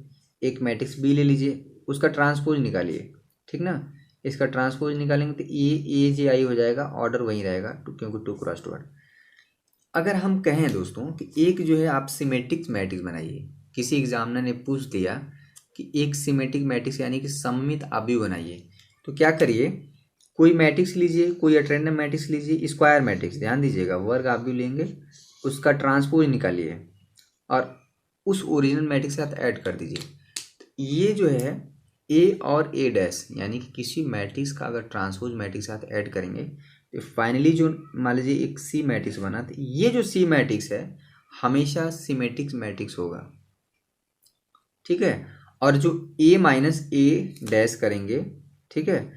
एक मैट्रिक्स बी ले लीजिए, उसका ट्रांसपोज निकालिए, ठीक ना। इसका ट्रांसपोज निकालेंगे तो ए जे आई हो जाएगा, ऑर्डर वहीं रहेगा क्योंकि 2 क्रॉस 2 ऑर्डर। अगर हम कहें दोस्तों कि एक जो है आप सिमेट्रिक मैट्रिक्स बनाइए, किसी एग्जामिनर ने पूछ दिया कि एक सिमेट्रिक मैट्रिक्स यानी कि सममित आव्यूह बनाइए, तो क्या करिए, कोई मैट्रिक्स लीजिए, कोई अटेंडम मैट्रिक्स लीजिए, स्क्वायर मैट्रिक्स, ध्यान दीजिएगा, वर्ग आप भी लेंगे, उसका ट्रांसपोज निकालिए और उस ओरिजिनल मैट्रिक्स के साथ ऐड कर दीजिए। तो ये जो है ए और ए डैश, यानी कि किसी मैट्रिक्स का अगर ट्रांसपोज मैट्रिक्स के साथ ऐड करेंगे तो फाइनली जो मान लीजिए एक सी मैट्रिक्स बना, तो ये जो सी मैट्रिक्स है हमेशा सिमेट्रिक मैट्रिक्स होगा, ठीक है। और जो ए माइनस ए डैश करेंगे, ठीक है,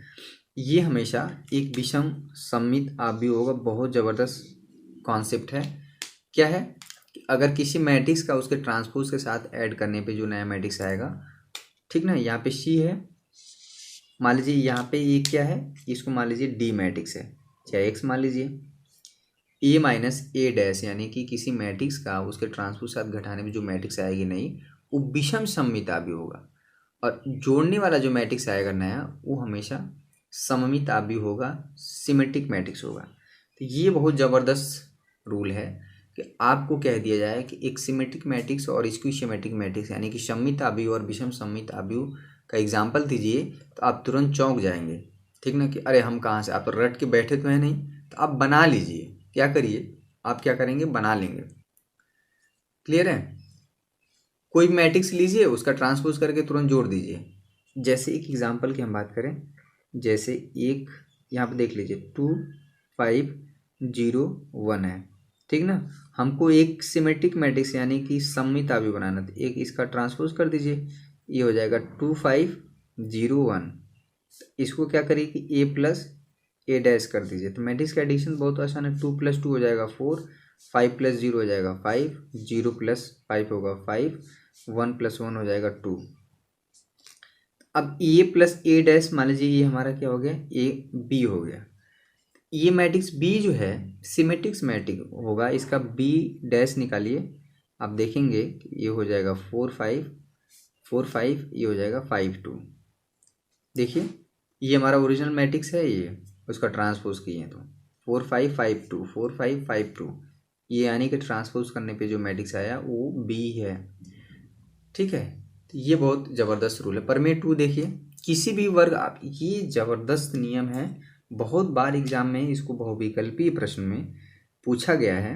ये हमेशा एक विषम सममित आव्यूह होगा। बहुत ज़बरदस्त कॉन्सेप्ट है। क्या है कि अगर किसी मैट्रिक्स का उसके ट्रांसपोज के साथ ऐड करने पे जो नया मैट्रिक्स आएगा, ठीक ना, यहाँ पे सी है, मान लीजिए यहाँ पे ये क्या है, इसको मान लीजिए डी मैट्रिक्स है, चाहे एक्स मान लीजिए, ए माइनस ए डैश, यानी कि किसी मैट्रिक्स का उसके ट्रांसपोज साथ घटाने में जो मैट्रिक्स आएगी नहीं, वो विषम सममित आव्यूह होगा। और जोड़ने वाला जो मैट्रिक्स आएगा नया, वो हमेशा सममित आव्यूह होगा, सिमेट्रिक मैट्रिक्स होगा। तो ये बहुत ज़बरदस्त रूल है कि आपको कह दिया जाए कि एक सिमेट्रिक मैट्रिक्स और स्क्यू सिमेट्रिक मैट्रिक्स, यानी कि सममित आव्यूह और विषम सममित आव्यूह का एग्जाम्पल दीजिए तो आप तुरंत चौंक जाएंगे, ठीक ना, कि अरे हम कहाँ से, आप रट के बैठे तो हैं नहीं, तो आप बना लीजिए। क्या करिए, आप क्या करेंगे, बना लेंगे। क्लियर है। कोई मैट्रिक्स लीजिए, उसका ट्रांसपोज करके तुरंत जोड़ दीजिए। जैसे एक एग्जांपल की हम बात करें, जैसे एक यहाँ पे देख लीजिए 2 5 0 1 है, ठीक ना। हमको एक सिमेट्रिक मैट्रिक्स यानी कि सममित आव्यूह बनाना, तो एक इसका ट्रांसपोज कर दीजिए, ये हो जाएगा 2 5 0 1। इसको क्या करिए कि ए प्लस ए डैश कर दीजिए, तो मैट्रिक्स का एडिशन बहुत आसान है। 2 + 2 हो जाएगा 4, 5 + 0 हो जाएगा 5, 0 + 5 होगा 5, 1 + 1 हो जाएगा 2। अब ए प्लस ए डैश मान लीजिए ये हमारा क्या हो गया, ए बी हो गया। ये मैट्रिक्स बी जो है सिमेट्रिक्स मैट्रिक्स होगा, इसका बी डैश निकालिए, आप देखेंगे कि ये हो जाएगा 4 5 4 5, ये हो जाएगा 5 2। देखिए ये हमारा ओरिजिनल मैट्रिक्स है, ये उसका ट्रांसपोज किए तो 4 5 5 2 4 5 5 2, ये यानी कि ट्रांसपोज करने पे जो मैट्रिक्स आया वो बी है, ठीक है। तो ये बहुत ज़बरदस्त रूल है। प्रमेय 2 देखिए, किसी भी वर्ग आप, ये ज़बरदस्त नियम है, बहुत बार एग्जाम में इसको बहुविकल्पीय प्रश्न में पूछा गया है,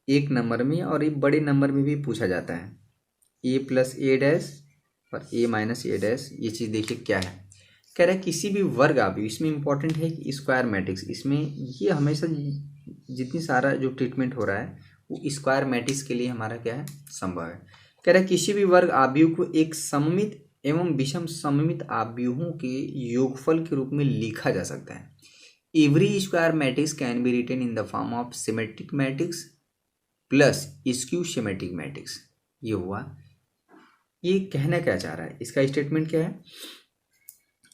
एक नंबर में और एक बड़े नंबर में भी पूछा जाता है। ए प्लस ए डैश और ए माइनस ए डैश, ये चीज़ देखिए क्या है, कह रहा है किसी भी वर्ग आप, इसमें इंपॉर्टेंट है कि स्क्वायर मैट्रिक्स, इसमें ये हमेशा जितनी सारा जो ट्रीटमेंट हो रहा है वो स्क्वायर मैट्रिक्स के लिए हमारा क्या है, संभव है। कह रहा है किसी भी वर्ग आव्यूह को एक सममित एवं विषम सममित आव्यूहों के योगफल के रूप में लिखा जा सकता है। Every square matrix can be written in the form of symmetric matrix plus skew symmetric matrix. ये हुआ, ये कहना क्या चाह रहा है, इसका स्टेटमेंट क्या है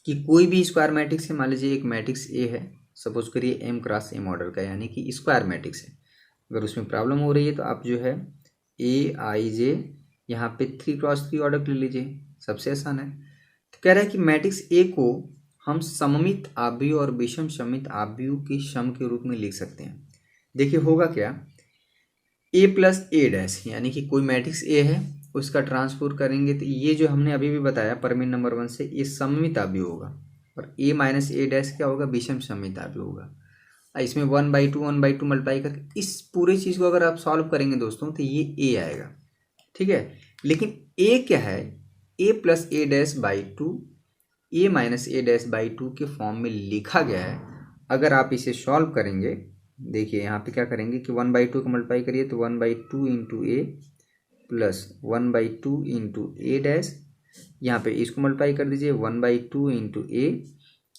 कि कोई भी स्क्वायर मैट्रिक्स है, मान लीजिए एक मैट्रिक्स ए है, सपोज करिए m क्रॉस m ऑर्डर का, यानी कि स्क्वायर मैट्रिक्स है। अगर उसमें प्रॉब्लम हो रही है तो आप जो है ए आई जे यहाँ पे 3 क्रॉस 3 ऑर्डर ले लीजिए, सबसे आसान है। तो कह रहा है कि मैट्रिक्स ए को हम सममित आव्यूह और विषम सममित आव्यूह के सम के रूप में लिख सकते हैं। देखिए होगा क्या, ए प्लस ए डैश, यानी कि कोई मैट्रिक्स ए है, उसका ट्रांसपोज करेंगे तो ये जो हमने अभी भी बताया प्रमेय नंबर 1 से, ये सममित आव्यूह होगा, और ए माइनस ए डैश क्या होगा, विषम सममित आव्यूह होगा। इसमें 1/2 मल्टीप्लाई करके इस पूरे चीज़ को अगर आप सॉल्व करेंगे दोस्तों तो ये ए आएगा, ठीक है। लेकिन ए क्या है, A plus A dash by 2, A minus A dash by 2 के फॉर्म में लिखा गया है। अगर आप इसे सॉल्व करेंगे, देखिए यहाँ पे क्या करेंगे कि 1/2 को मल्टीप्लाई करिए तो 1/2 इंटू ए प्लस 1/2 इंटू ए डैश, यहाँ पे इसको मल्टीप्लाई कर दीजिए 1/2 इंटू ए,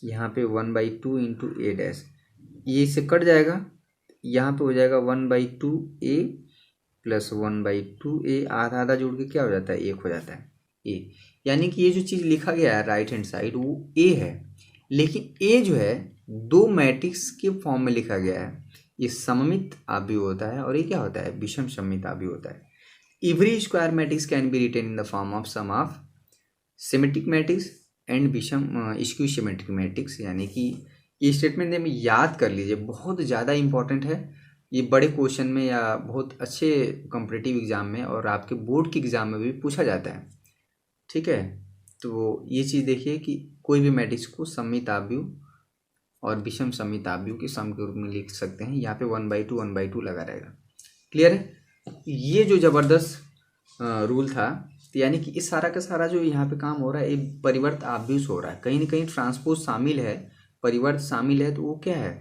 यहाँ पे 1/2 इंटू ए डैश, ये इससे कट जाएगा, यहाँ पे हो जाएगा 1/2 ए प्लस 1/2 ए, आधा आधा जोड़ के क्या हो जाता है, एक हो जाता है ए। यानी कि ये जो चीज़ लिखा गया है राइट हैंड साइड वो ए है, लेकिन ए जो है दो मैट्रिक्स के फॉर्म में लिखा गया है, ये सममित आव्यूह होता है और ये क्या होता है, विषम सममित आव्यूह होता है। Every square matrix can be written in the form of sum of symmetric matrix and विषम स्क्यू सिमेट्रिक मैट्रिक्स, यानी कि ये स्टेटमेंट में याद कर लीजिए, बहुत ज़्यादा इंपॉर्टेंट है। ये बड़े क्वेश्चन में या बहुत अच्छे कॉम्पिटिटिव एग्जाम में और आपके बोर्ड के एग्जाम में भी पूछा जाता है, ठीक है। तो ये चीज़ देखिए कि कोई भी मैट्रिक्स को सममित आव्यूह और विषम समित आव्यूह के सम के रूप में लिख सकते हैं। यहाँ पे 1/2 लगा रहेगा। क्लियर है। ये जो जबरदस्त रूल था, तो यानी कि इस सारा का सारा जो यहाँ पे काम हो रहा है, ये परिवर्त आव्यूह हो रहा है। कहीं ना कहीं ट्रांसपोज शामिल है, परिवर्त शामिल है, तो वो क्या है,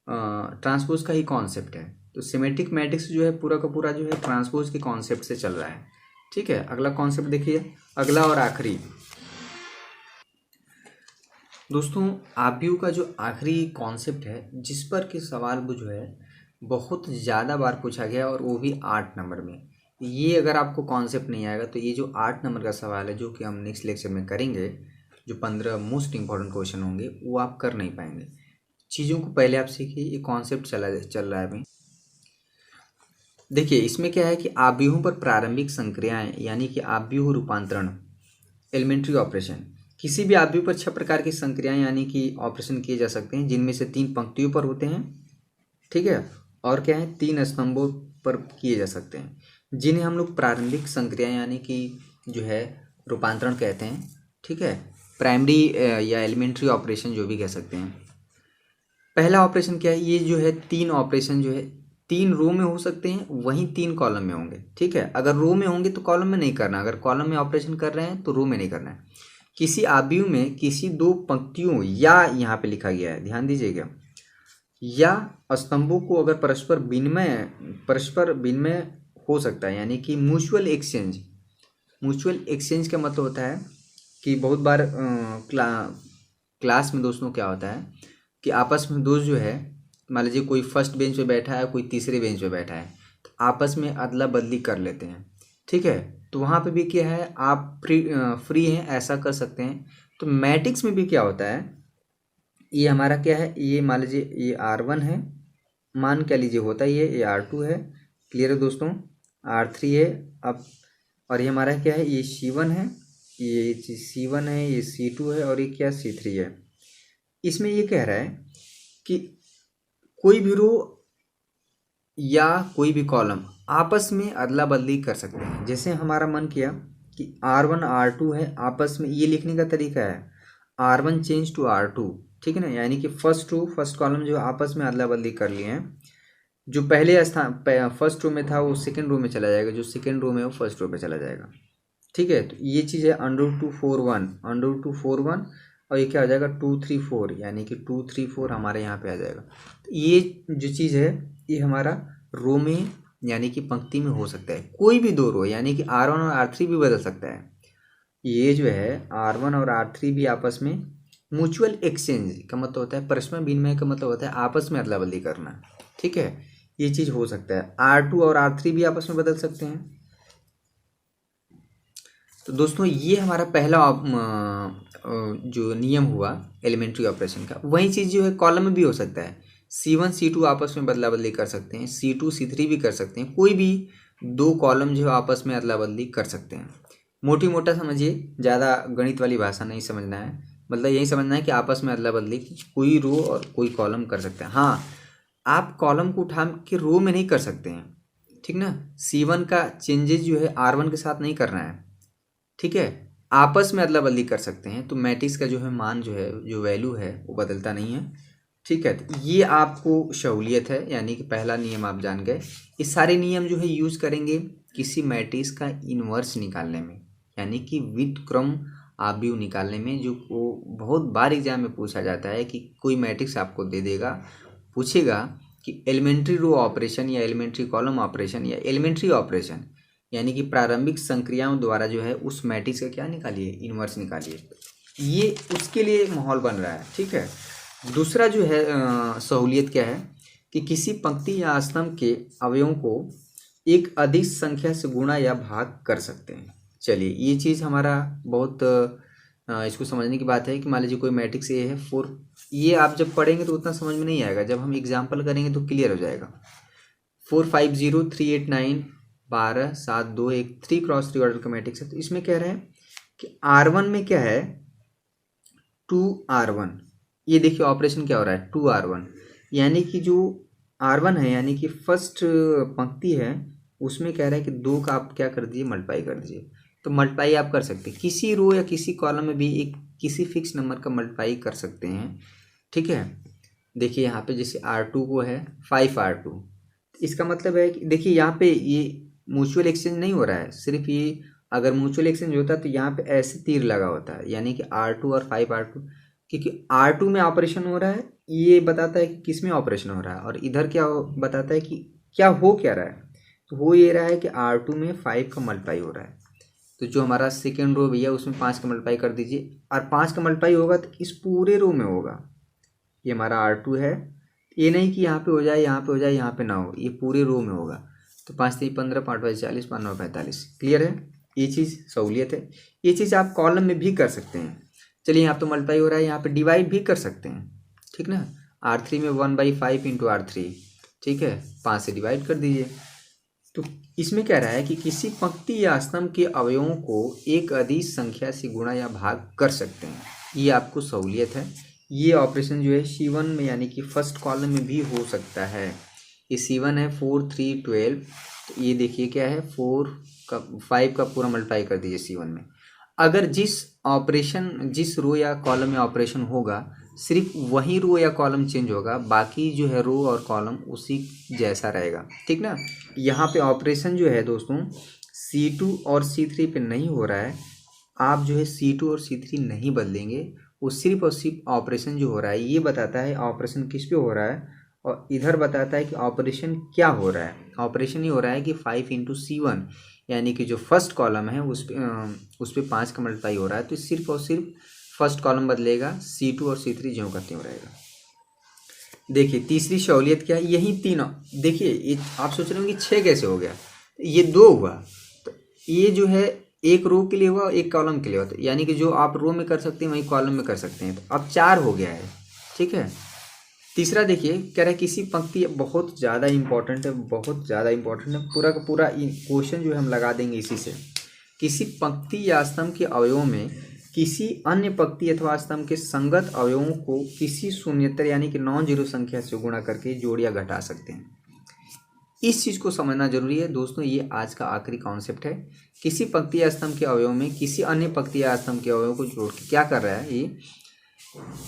ट्रांसपोज का ही कॉन्सेप्ट है। तो सिमेट्रिक मैट्रिक्स जो है पूरा का पूरा जो है ट्रांसपोज के कॉन्सेप्ट से चल रहा है। ठीक है, अगला कॉन्सेप्ट देखिए, अगला और आखिरी दोस्तों, आव्यूह का जो आखिरी कॉन्सेप्ट है, जिस पर कि सवाल वो जो है बहुत ज़्यादा बार पूछा गया, और वो भी 8 नंबर में। ये अगर आपको कॉन्सेप्ट नहीं आएगा तो ये जो 8 नंबर का सवाल है, जो कि हम नेक्स्ट लेक्चर में करेंगे, जो 15 मोस्ट इंपॉर्टेंट क्वेश्चन होंगे, वो आप कर नहीं पाएंगे। चीज़ों को पहले आप सीखिए, ये कॉन्सेप्ट चल रहा है अभी। देखिए इसमें क्या है कि आव्यूहों पर प्रारंभिक संक्रियाएं, यानी कि आव्यूह रूपांतरण, एलिमेंट्री ऑपरेशन, किसी भी आव्यूह पर 6 प्रकार की संक्रियाएं यानी कि ऑपरेशन किए जा सकते हैं, जिनमें से 3 पंक्तियों पर होते हैं। ठीक है, और क्या है, 3 स्तंभों पर किए जा सकते हैं, जिन्हें हम लोग प्रारंभिक संक्रियाएं यानी कि जो है रूपांतरण कहते हैं। ठीक है, प्राइमरी या एलिमेंट्री ऑपरेशन जो भी कह सकते हैं। पहला ऑपरेशन क्या है, ये जो है 3 ऑपरेशन जो है 3 रो में हो सकते हैं, वहीं 3 कॉलम में होंगे। ठीक है, अगर रो में होंगे तो कॉलम में नहीं करना, अगर कॉलम में ऑपरेशन कर रहे हैं तो रो में नहीं करना है। किसी आव्यूह में किसी 2 पंक्तियों, या यहाँ पे लिखा गया है, ध्यान दीजिएगा, या स्तंभों को अगर परस्पर विनिमय हो सकता है, यानी कि म्यूचुअल एक्सचेंज। म्यूचुअल एक्सचेंज का मतलब होता है कि बहुत बार क्लास में दोस्तों क्या होता है कि आपस में दोस्त जो है, मान लीजिए कोई फर्स्ट बेंच पे बैठा है, कोई तीसरे बेंच पे बैठा है, तो आपस में अदला बदली कर लेते हैं। ठीक है, तो वहाँ पे भी क्या है, आप फ्री हैं, ऐसा कर सकते हैं। तो मैट्रिक्स में भी क्या होता है, ये हमारा क्या है, ये मान लीजिए ये R1 है, मान क्या लीजिए होता ही है, ये R2 है। क्लियर है दोस्तों, R3 है। अब और ये हमारा क्या है, ये C1 है, ये C1 है, ये C2 है, और ये क्या C3 है। इसमें ये कह रहा है कि कोई भी रो या कोई भी कॉलम आपस में अदला बदली कर सकते हैं। जैसे हमारा मन किया कि R1 R2 है, आपस में ये लिखने का तरीका है R1 चेंज टू R2। ठीक है ना, यानी कि फर्स्ट कॉलम जो आपस में अदला बदली कर लिए हैं, जो पहले स्थान फर्स्ट रो में था वो सेकंड रो में चला जाएगा, जो सेकंड रो में वो फर्स्ट रो पे चला जाएगा। ठीक है, तो ये चीज़ है √2 4 1 और ये क्या हो जाएगा 2 3 4, यानी कि 2 3 4 हमारे यहाँ पे आ जाएगा। तो ये जो चीज़ है, ये हमारा रो में यानी कि पंक्ति में हो सकता है। कोई भी 2 रो, यानी कि R1 और R3 भी बदल सकता है। ये जो है R1 और R3 भी आपस में म्यूचुअल एक्सचेंज का मतलब होता है, परस्पर विनिमय का मतलब होता है आपस में अदला बदली करना। ठीक है, ये चीज़ हो सकता है। R2 और R3 भी आपस में बदल सकते हैं। तो दोस्तों ये हमारा पहला जो नियम हुआ एलिमेंट्री ऑपरेशन का। वही चीज़ जो है कॉलम में भी हो सकता है, C1 C2 आपस में बदला बदली कर सकते हैं, C2 C3 भी कर सकते हैं, कोई भी 2 कॉलम जो है आपस में अदला बदली कर सकते हैं। मोटी मोटा समझिए, ज़्यादा गणित वाली भाषा नहीं समझना है, मतलब यही समझना है कि आपस में अदला बदली कोई रो और कोई कॉलम कर सकते हैं। हाँ, आप कॉलम को उठा के रो में नहीं कर सकते हैं, ठीक ना। C1 का चेंजेस जो है R1 के साथ नहीं करना है, ठीक है, आपस में अदला बदली कर सकते हैं। तो मैट्रिक्स का जो है मान जो है, जो वैल्यू है वो बदलता नहीं है। ठीक है, तो ये आपको सहूलियत है, यानी कि पहला नियम आप जान गए। ये सारे नियम जो है यूज करेंगे किसी मैट्रिक्स का इन्वर्स निकालने में, यानी कि व्युत्क्रम आव्यूह निकालने में, जो वो बहुत बार एग्जाम में पूछा जाता है कि कोई मैट्रिक्स आपको दे देगा, पूछेगा कि एलिमेंट्री रो ऑपरेशन या एलिमेंट्री कॉलम ऑपरेशन या एलिमेंट्री ऑपरेशन, यानी कि प्रारंभिक संक्रियाओं द्वारा जो है उस मैट्रिक्स का क्या निकालिए, इन्वर्स निकालिए। ये उसके लिए माहौल बन रहा है। ठीक है, दूसरा जो है सहूलियत क्या है कि किसी पंक्ति या स्तंभ के अवयवों को एक अधिक संख्या से गुणा या भाग कर सकते हैं। चलिए, ये चीज़ हमारा बहुत इसको समझने की बात है कि मान लीजिए कोई मैट्रिक्स ये है 4, ये आप जब पढ़ेंगे तो उतना समझ में नहीं आएगा, जब हम एग्जाम्पल करेंगे तो क्लियर हो जाएगा। 4 5 0 3 8 9 12 7 2 1 3 क्रॉस 3 ऑर्डर का मैट्रिक्स है। तो इसमें कह रहे हैं कि R1 में क्या है 2R1, ये देखिए ऑपरेशन क्या हो रहा है 2R1, यानी कि जो R1 है यानी कि फर्स्ट पंक्ति है, उसमें कह रहा है कि 2 का आप क्या कर दीजिए, मल्टीप्लाई कर दीजिए। तो मल्टीप्लाई आप कर सकते हैं, किसी रो या किसी कॉलम में भी एक किसी फिक्स नंबर का मल्टीप्लाई कर सकते हैं। ठीक है, देखिए यहाँ पे जैसे R2 को है 5R2, इसका मतलब है कि देखिए यहाँ पे ये म्यूचुअल एक्सचेंज नहीं हो रहा है, सिर्फ ये अगर म्यूचुअल एक्सचेंज होता तो यहाँ पे ऐसे तीर लगा होता है, यानी कि R2 और 5R2, क्योंकि R2 में ऑपरेशन हो रहा है, ये बताता है कि किस में ऑपरेशन हो रहा है, और इधर क्या बताता है कि क्या हो क्या रहा है। तो हो ये रहा है कि R2 में 5 का मल्टीप्लाई हो रहा है, तो जो हमारा सेकेंड रो भैया उसमें 5 का मल्टीप्लाई कर दीजिए, और 5 का मल्टीप्लाई होगा तो इस पूरे रो में होगा। ये हमारा R2 है, ये नहीं कि यहाँ पे हो जाए, यहाँ पे हो जाए, यहाँ पे ना हो, ये पूरे रो में होगा। तो 5 3 15, 5 5 40, 5 9 45। क्लियर है, ये चीज़ सहूलियत है। ये चीज़ आप कॉलम में भी कर सकते हैं। चलिए यहाँ तो मल्टीप्लाई हो रहा है, यहाँ पे डिवाइड भी कर सकते हैं, ठीक ना। R3 में 1/5 इंटू R3, ठीक है, 5 से डिवाइड कर दीजिए। तो इसमें कह रहा है कि किसी पंक्ति या स्तंभ के अवयवों को एक अदिश संख्या से गुणा या भाग कर सकते हैं, ये आपको सहूलियत है। ये ऑपरेशन जो है C1 में यानी कि फर्स्ट कॉलम में भी हो सकता है। ये C1 है 4 3 12, तो ये देखिए क्या है 5 का पूरा मल्टीप्लाई कर दीजिए C1 में। अगर जिस रो या कॉलम में ऑपरेशन होगा सिर्फ वही रो या कॉलम चेंज होगा, बाकी जो है रो और कॉलम उसी जैसा रहेगा, ठीक ना। यहाँ पे ऑपरेशन जो है दोस्तों C2 और C3 पे नहीं हो रहा है, आप जो है C2 और C3 नहीं बदलेंगे, वो सिर्फ और सिर्फ ऑपरेशन जो हो रहा है ये बताता है ऑपरेशन किस पे हो रहा है, और इधर बताता है कि ऑपरेशन क्या हो रहा है। ऑपरेशन ये हो रहा है कि 5 इंटू C1, यानी कि जो फर्स्ट कॉलम है उस पर 5 का मल्टीप्लाई हो रहा है, तो सिर्फ और सिर्फ फर्स्ट कॉलम बदलेगा, C2 और C3 ज्यों का त्यों रहेगा। देखिए तीसरी सहूलियत क्या है, यही तीनों। देखिए ये आप सोच रहे होंगे 6 कैसे हो गया, ये 2 हुआ, तो ये जो है एक रो के लिए हुआ, एक कॉलम के लिए हुआ, तो यानी कि जो आप रो में कर सकते हैं वही कॉलम में कर सकते हैं, तो अब 4 हो गया है, ठीक है। तीसरा देखिए कह रहा है किसी पंक्ति, बहुत ज़्यादा इंपॉर्टेंट है, बहुत ज़्यादा इंपॉर्टेंट है, पूरा का पूरा क्वेश्चन जो है हम लगा देंगे इसी से। किसी पंक्ति या स्तंभ के अवयवों में किसी अन्य पंक्ति अथवा स्तंभ के संगत अवयवों को किसी शून्येतर यानी कि नॉन जीरो संख्या से गुणा करके जोड़ या घटा सकते हैं। इस चीज़ को समझना जरूरी है दोस्तों, ये आज का आखिरी कॉन्सेप्ट है। किसी पंक्ति या स्तंभ के अवयव में किसी अन्य पंक्ति या स्तंभ के अवयव को जोड़ के क्या कर रहा है ये,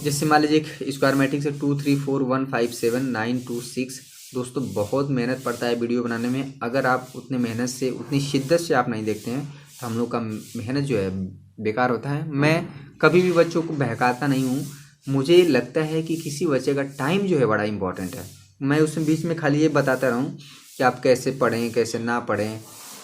जैसे मान लीजिए एक स्क्वायर मैट्रिक्स है 2 3 4 1 5 7 9 2 6। दोस्तों बहुत मेहनत पड़ता है वीडियो बनाने में, अगर आप उतने मेहनत से उतनी शिद्दत से आप नहीं देखते हैं तो हम लोग का मेहनत जो है बेकार होता है। मैं कभी भी बच्चों को बहकाता नहीं हूँ, मुझे लगता है कि किसी बच्चे का टाइम जो है बड़ा इंपॉर्टेंट है। मैं उसमें बीच में खाली ये बताता रहूँ कि आप कैसे पढ़ें कैसे ना पढ़ें,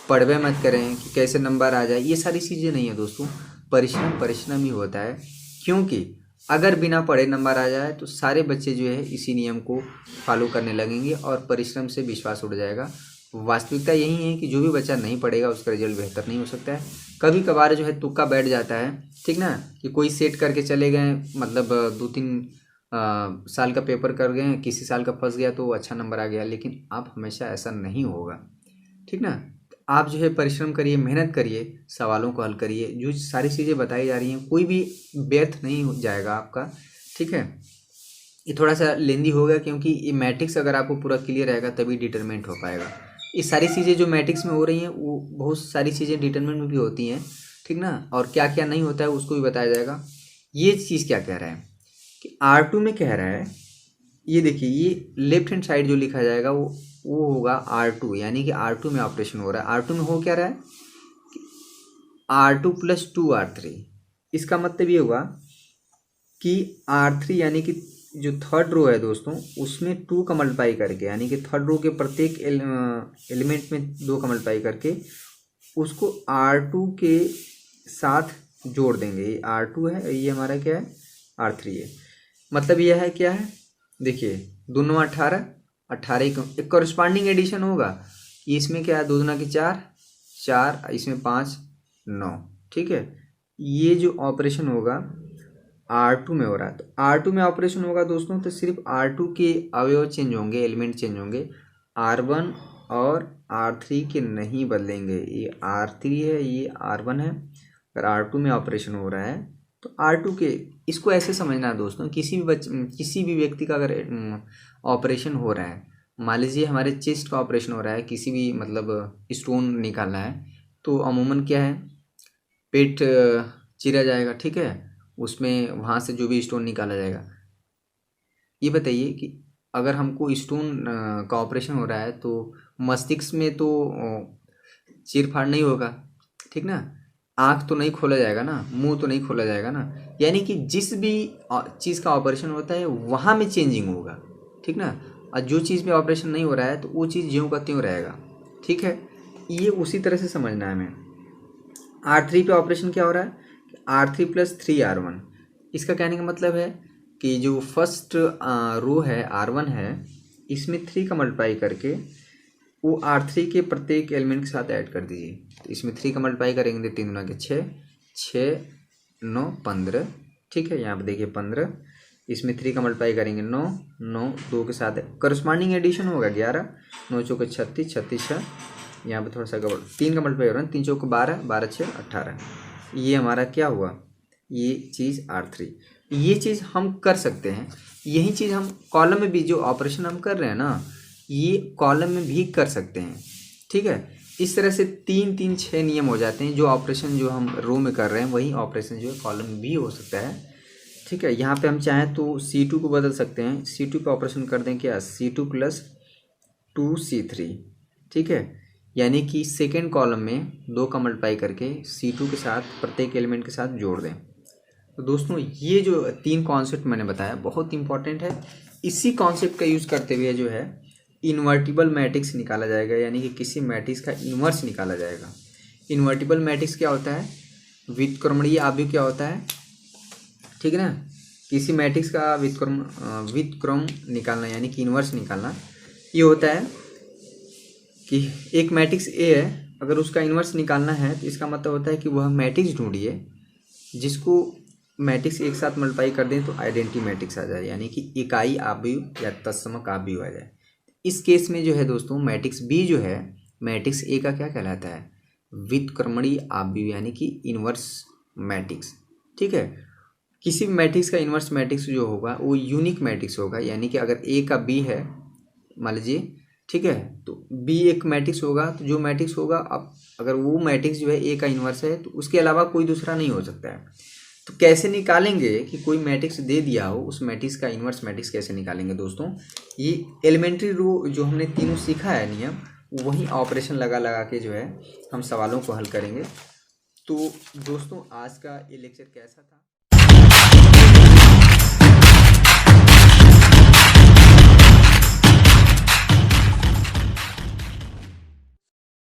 पढ़वे मत करें कि कैसे नंबर आ जाए, ये सारी चीज़ें नहीं है दोस्तों। परिश्रम ही होता है, क्योंकि अगर बिना पढ़े नंबर आ जाए तो सारे बच्चे जो है इसी नियम को फॉलो करने लगेंगे और परिश्रम से विश्वास उड़ जाएगा। वास्तविकता यही है कि जो भी बच्चा नहीं पढ़ेगा उसका रिजल्ट बेहतर नहीं हो सकता है। कभी कभार जो है तुक्का बैठ जाता है, ठीक ना, कि कोई सेट करके चले गए, मतलब 2-3 साल का पेपर कर गए, किसी साल का फंस गया तो अच्छा नंबर आ गया, लेकिन आप हमेशा ऐसा नहीं होगा, ठीक ना। आप जो है परिश्रम करिए, मेहनत करिए, सवालों को हल करिए, जो सारी चीज़ें बताई जा रही हैं कोई भी व्यर्थ नहीं हो जाएगा आपका, ठीक है। ये थोड़ा सा लेंदी होगा क्योंकि ये मैट्रिक्स अगर आपको पूरा क्लियर रहेगा तभी डिटरमिनेंट हो पाएगा। ये सारी चीज़ें जो मैट्रिक्स में हो रही हैं वो बहुत सारी चीज़ें डिटरमिनेंट में भी होती हैं, ठीक ना, और क्या क्या नहीं होता है उसको भी बताया जाएगा। ये चीज़ क्या कह रहा है कि R2 में कह रहा है, ये देखिए ये लेफ्ट हैंड साइड जो लिखा जाएगा वो होगा R2, यानी कि R2 में ऑपरेशन हो रहा है। R2 में हो क्या रहा है कि R2 + 2R3, इसका मतलब ये हुआ कि R3 यानी कि जो थर्ड रो है दोस्तों उसमें 2 का मल्टीप्लाई करके, यानी कि थर्ड रो के प्रत्येक एलिमेंट में 2 का मल्टीप्लाई करके उसको R2 के साथ जोड़ देंगे। ये R2 है, ये हमारा क्या है R3 है। मतलब यह है क्या है, देखिए 2 9 18, 18 एक कॉरस्पॉन्डिंग एडिशन होगा। ये इसमें क्या है 2 दूना की 4, 4 इसमें 5 9, ठीक है। ये जो ऑपरेशन होगा R2 में हो रहा है, तो R2 में ऑपरेशन होगा दोस्तों तो सिर्फ R2 के अवयव चेंज होंगे, एलिमेंट चेंज होंगे, R1 और R3 के नहीं बदलेंगे। ये R3 है, ये R1 है। अगर R2 में ऑपरेशन हो रहा है तो R2 के, इसको ऐसे समझना है दोस्तों, किसी भी व्यक्ति का अगर ऑपरेशन हो रहा है, मान लीजिए हमारे चेस्ट का ऑपरेशन हो रहा है, किसी भी मतलब स्टोन निकालना है, तो अमूमन क्या है पेट चीरा जाएगा, ठीक है, उसमें वहाँ से जो भी स्टोन निकाला जाएगा। ये बताइए कि अगर हमको स्टोन का ऑपरेशन हो रहा है तो मस्तिष्क में तो चीर-फाड़ नहीं होगा, ठीक ना? आँख तो नहीं खोला जाएगा ना, मुँह तो नहीं खोला जाएगा ना। यानी कि जिस भी चीज़ का ऑपरेशन होता है वहाँ में चेंजिंग होगा, ठीक ना? और जो चीज़ में ऑपरेशन नहीं हो रहा है तो वो चीज़ ज्यों का त्यों रहेगा, ठीक है? ये उसी तरह से समझना है हमें। R3 पे ऑपरेशन क्या हो रहा है? R3 + 3R1। इसका कहने का मतलब है कि जो फर्स्ट रो है R1 है, इसमें 3 का मल्टीप्लाई करके वो R3 के प्रत्येक एलिमेंट के साथ ऐड कर दीजिए। तो इसमें 3 का मल्टीप्लाई करेंगे 3 × 6, 6 9 15, ठीक है। यहाँ पे देखिए 15, इसमें 3 का मल्टीप्लाई करेंगे 9, 9 2 के साथ करस्पॉन्डिंग एडिशन होगा 11, 9 चौके 36, 36 6, यहाँ पे थोड़ा सा गड़बड़, 3 का मल्टीप्लाई हो रहा है, 3 चौके 12, 12 6 18। ये हमारा क्या हुआ? ये चीज़ R3। ये चीज़ हम कर सकते हैं, यही चीज़ हम कॉलम में भी जो ऑपरेशन हम कर रहे हैं ना, ये कॉलम में भी कर सकते हैं, ठीक है। इस तरह से 3 3 6 नियम हो जाते हैं। जो ऑपरेशन जो हम रो में कर रहे हैं वही ऑपरेशन जो है कॉलम में भी हो सकता है, ठीक है। यहाँ पे हम चाहें तो C2 को बदल सकते हैं। C2 पे ऑपरेशन कर दें क्या? C2 + 2C3, ठीक है। यानी कि सेकेंड कॉलम में 2 का मल्टीप्लाई करके C2 के साथ प्रत्येक एलिमेंट के साथ जोड़ दें। तो दोस्तों ये जो 3 कॉन्सेप्ट मैंने बताया बहुत इंपॉर्टेंट है। इसी कॉन्सेप्ट का यूज़ करते हुए जो है इन्वर्टिबल मैट्रिक्स निकाला जाएगा, यानी कि किसी मैट्रिक्स का इन्वर्स निकाला जाएगा। इन्वर्टिबल मैट्रिक्स क्या होता है? व्युत्क्रमणीय आव्यूह क्या होता है, ठीक है ना। किसी मैट्रिक्स का व्युत्क्रम निकालना यानी कि इन्वर्स निकालना, ये होता है कि एक मैट्रिक्स ए है, अगर उसका इन्वर्स निकालना है तो इसका मतलब होता है कि वह मैट्रिक्स ढूंढिए जिसको मैट्रिक्स एक साथ मल्टीप्लाई कर दें तो आइडेंटिटी मैट्रिक्स आ जाए, यानी कि इकाई आव्यूह या तत्समक आव्यूह आ जाए। इस केस में जो है दोस्तों मैट्रिक्स बी जो है मैट्रिक्स ए का क्या कहलाता है? व्युत्क्रमणीय आव्यूह यानी कि इन्वर्स मैट्रिक्स, ठीक है। किसी भी मैट्रिक्स का इन्वर्स मैट्रिक्स जो होगा वो यूनिक मैट्रिक्स होगा, यानी कि अगर ए का बी है मान लीजिए, ठीक है, तो बी एक मैट्रिक्स होगा, तो जो मैट्रिक्स होगा अब अगर वो मैट्रिक्स जो है ए का इन्वर्स है तो उसके अलावा कोई दूसरा नहीं हो सकता है। तो कैसे निकालेंगे कि कोई मैट्रिक्स दे दिया हो उस मैट्रिक्स का इन्वर्स मैट्रिक्स कैसे निकालेंगे दोस्तों? ये एलिमेंट्री रो जो हमने तीनों सीखा है नियम, वही ऑपरेशन लगा लगा के जो है हम सवालों को हल करेंगे। तो दोस्तों आज का ये लेक्चर कैसा था?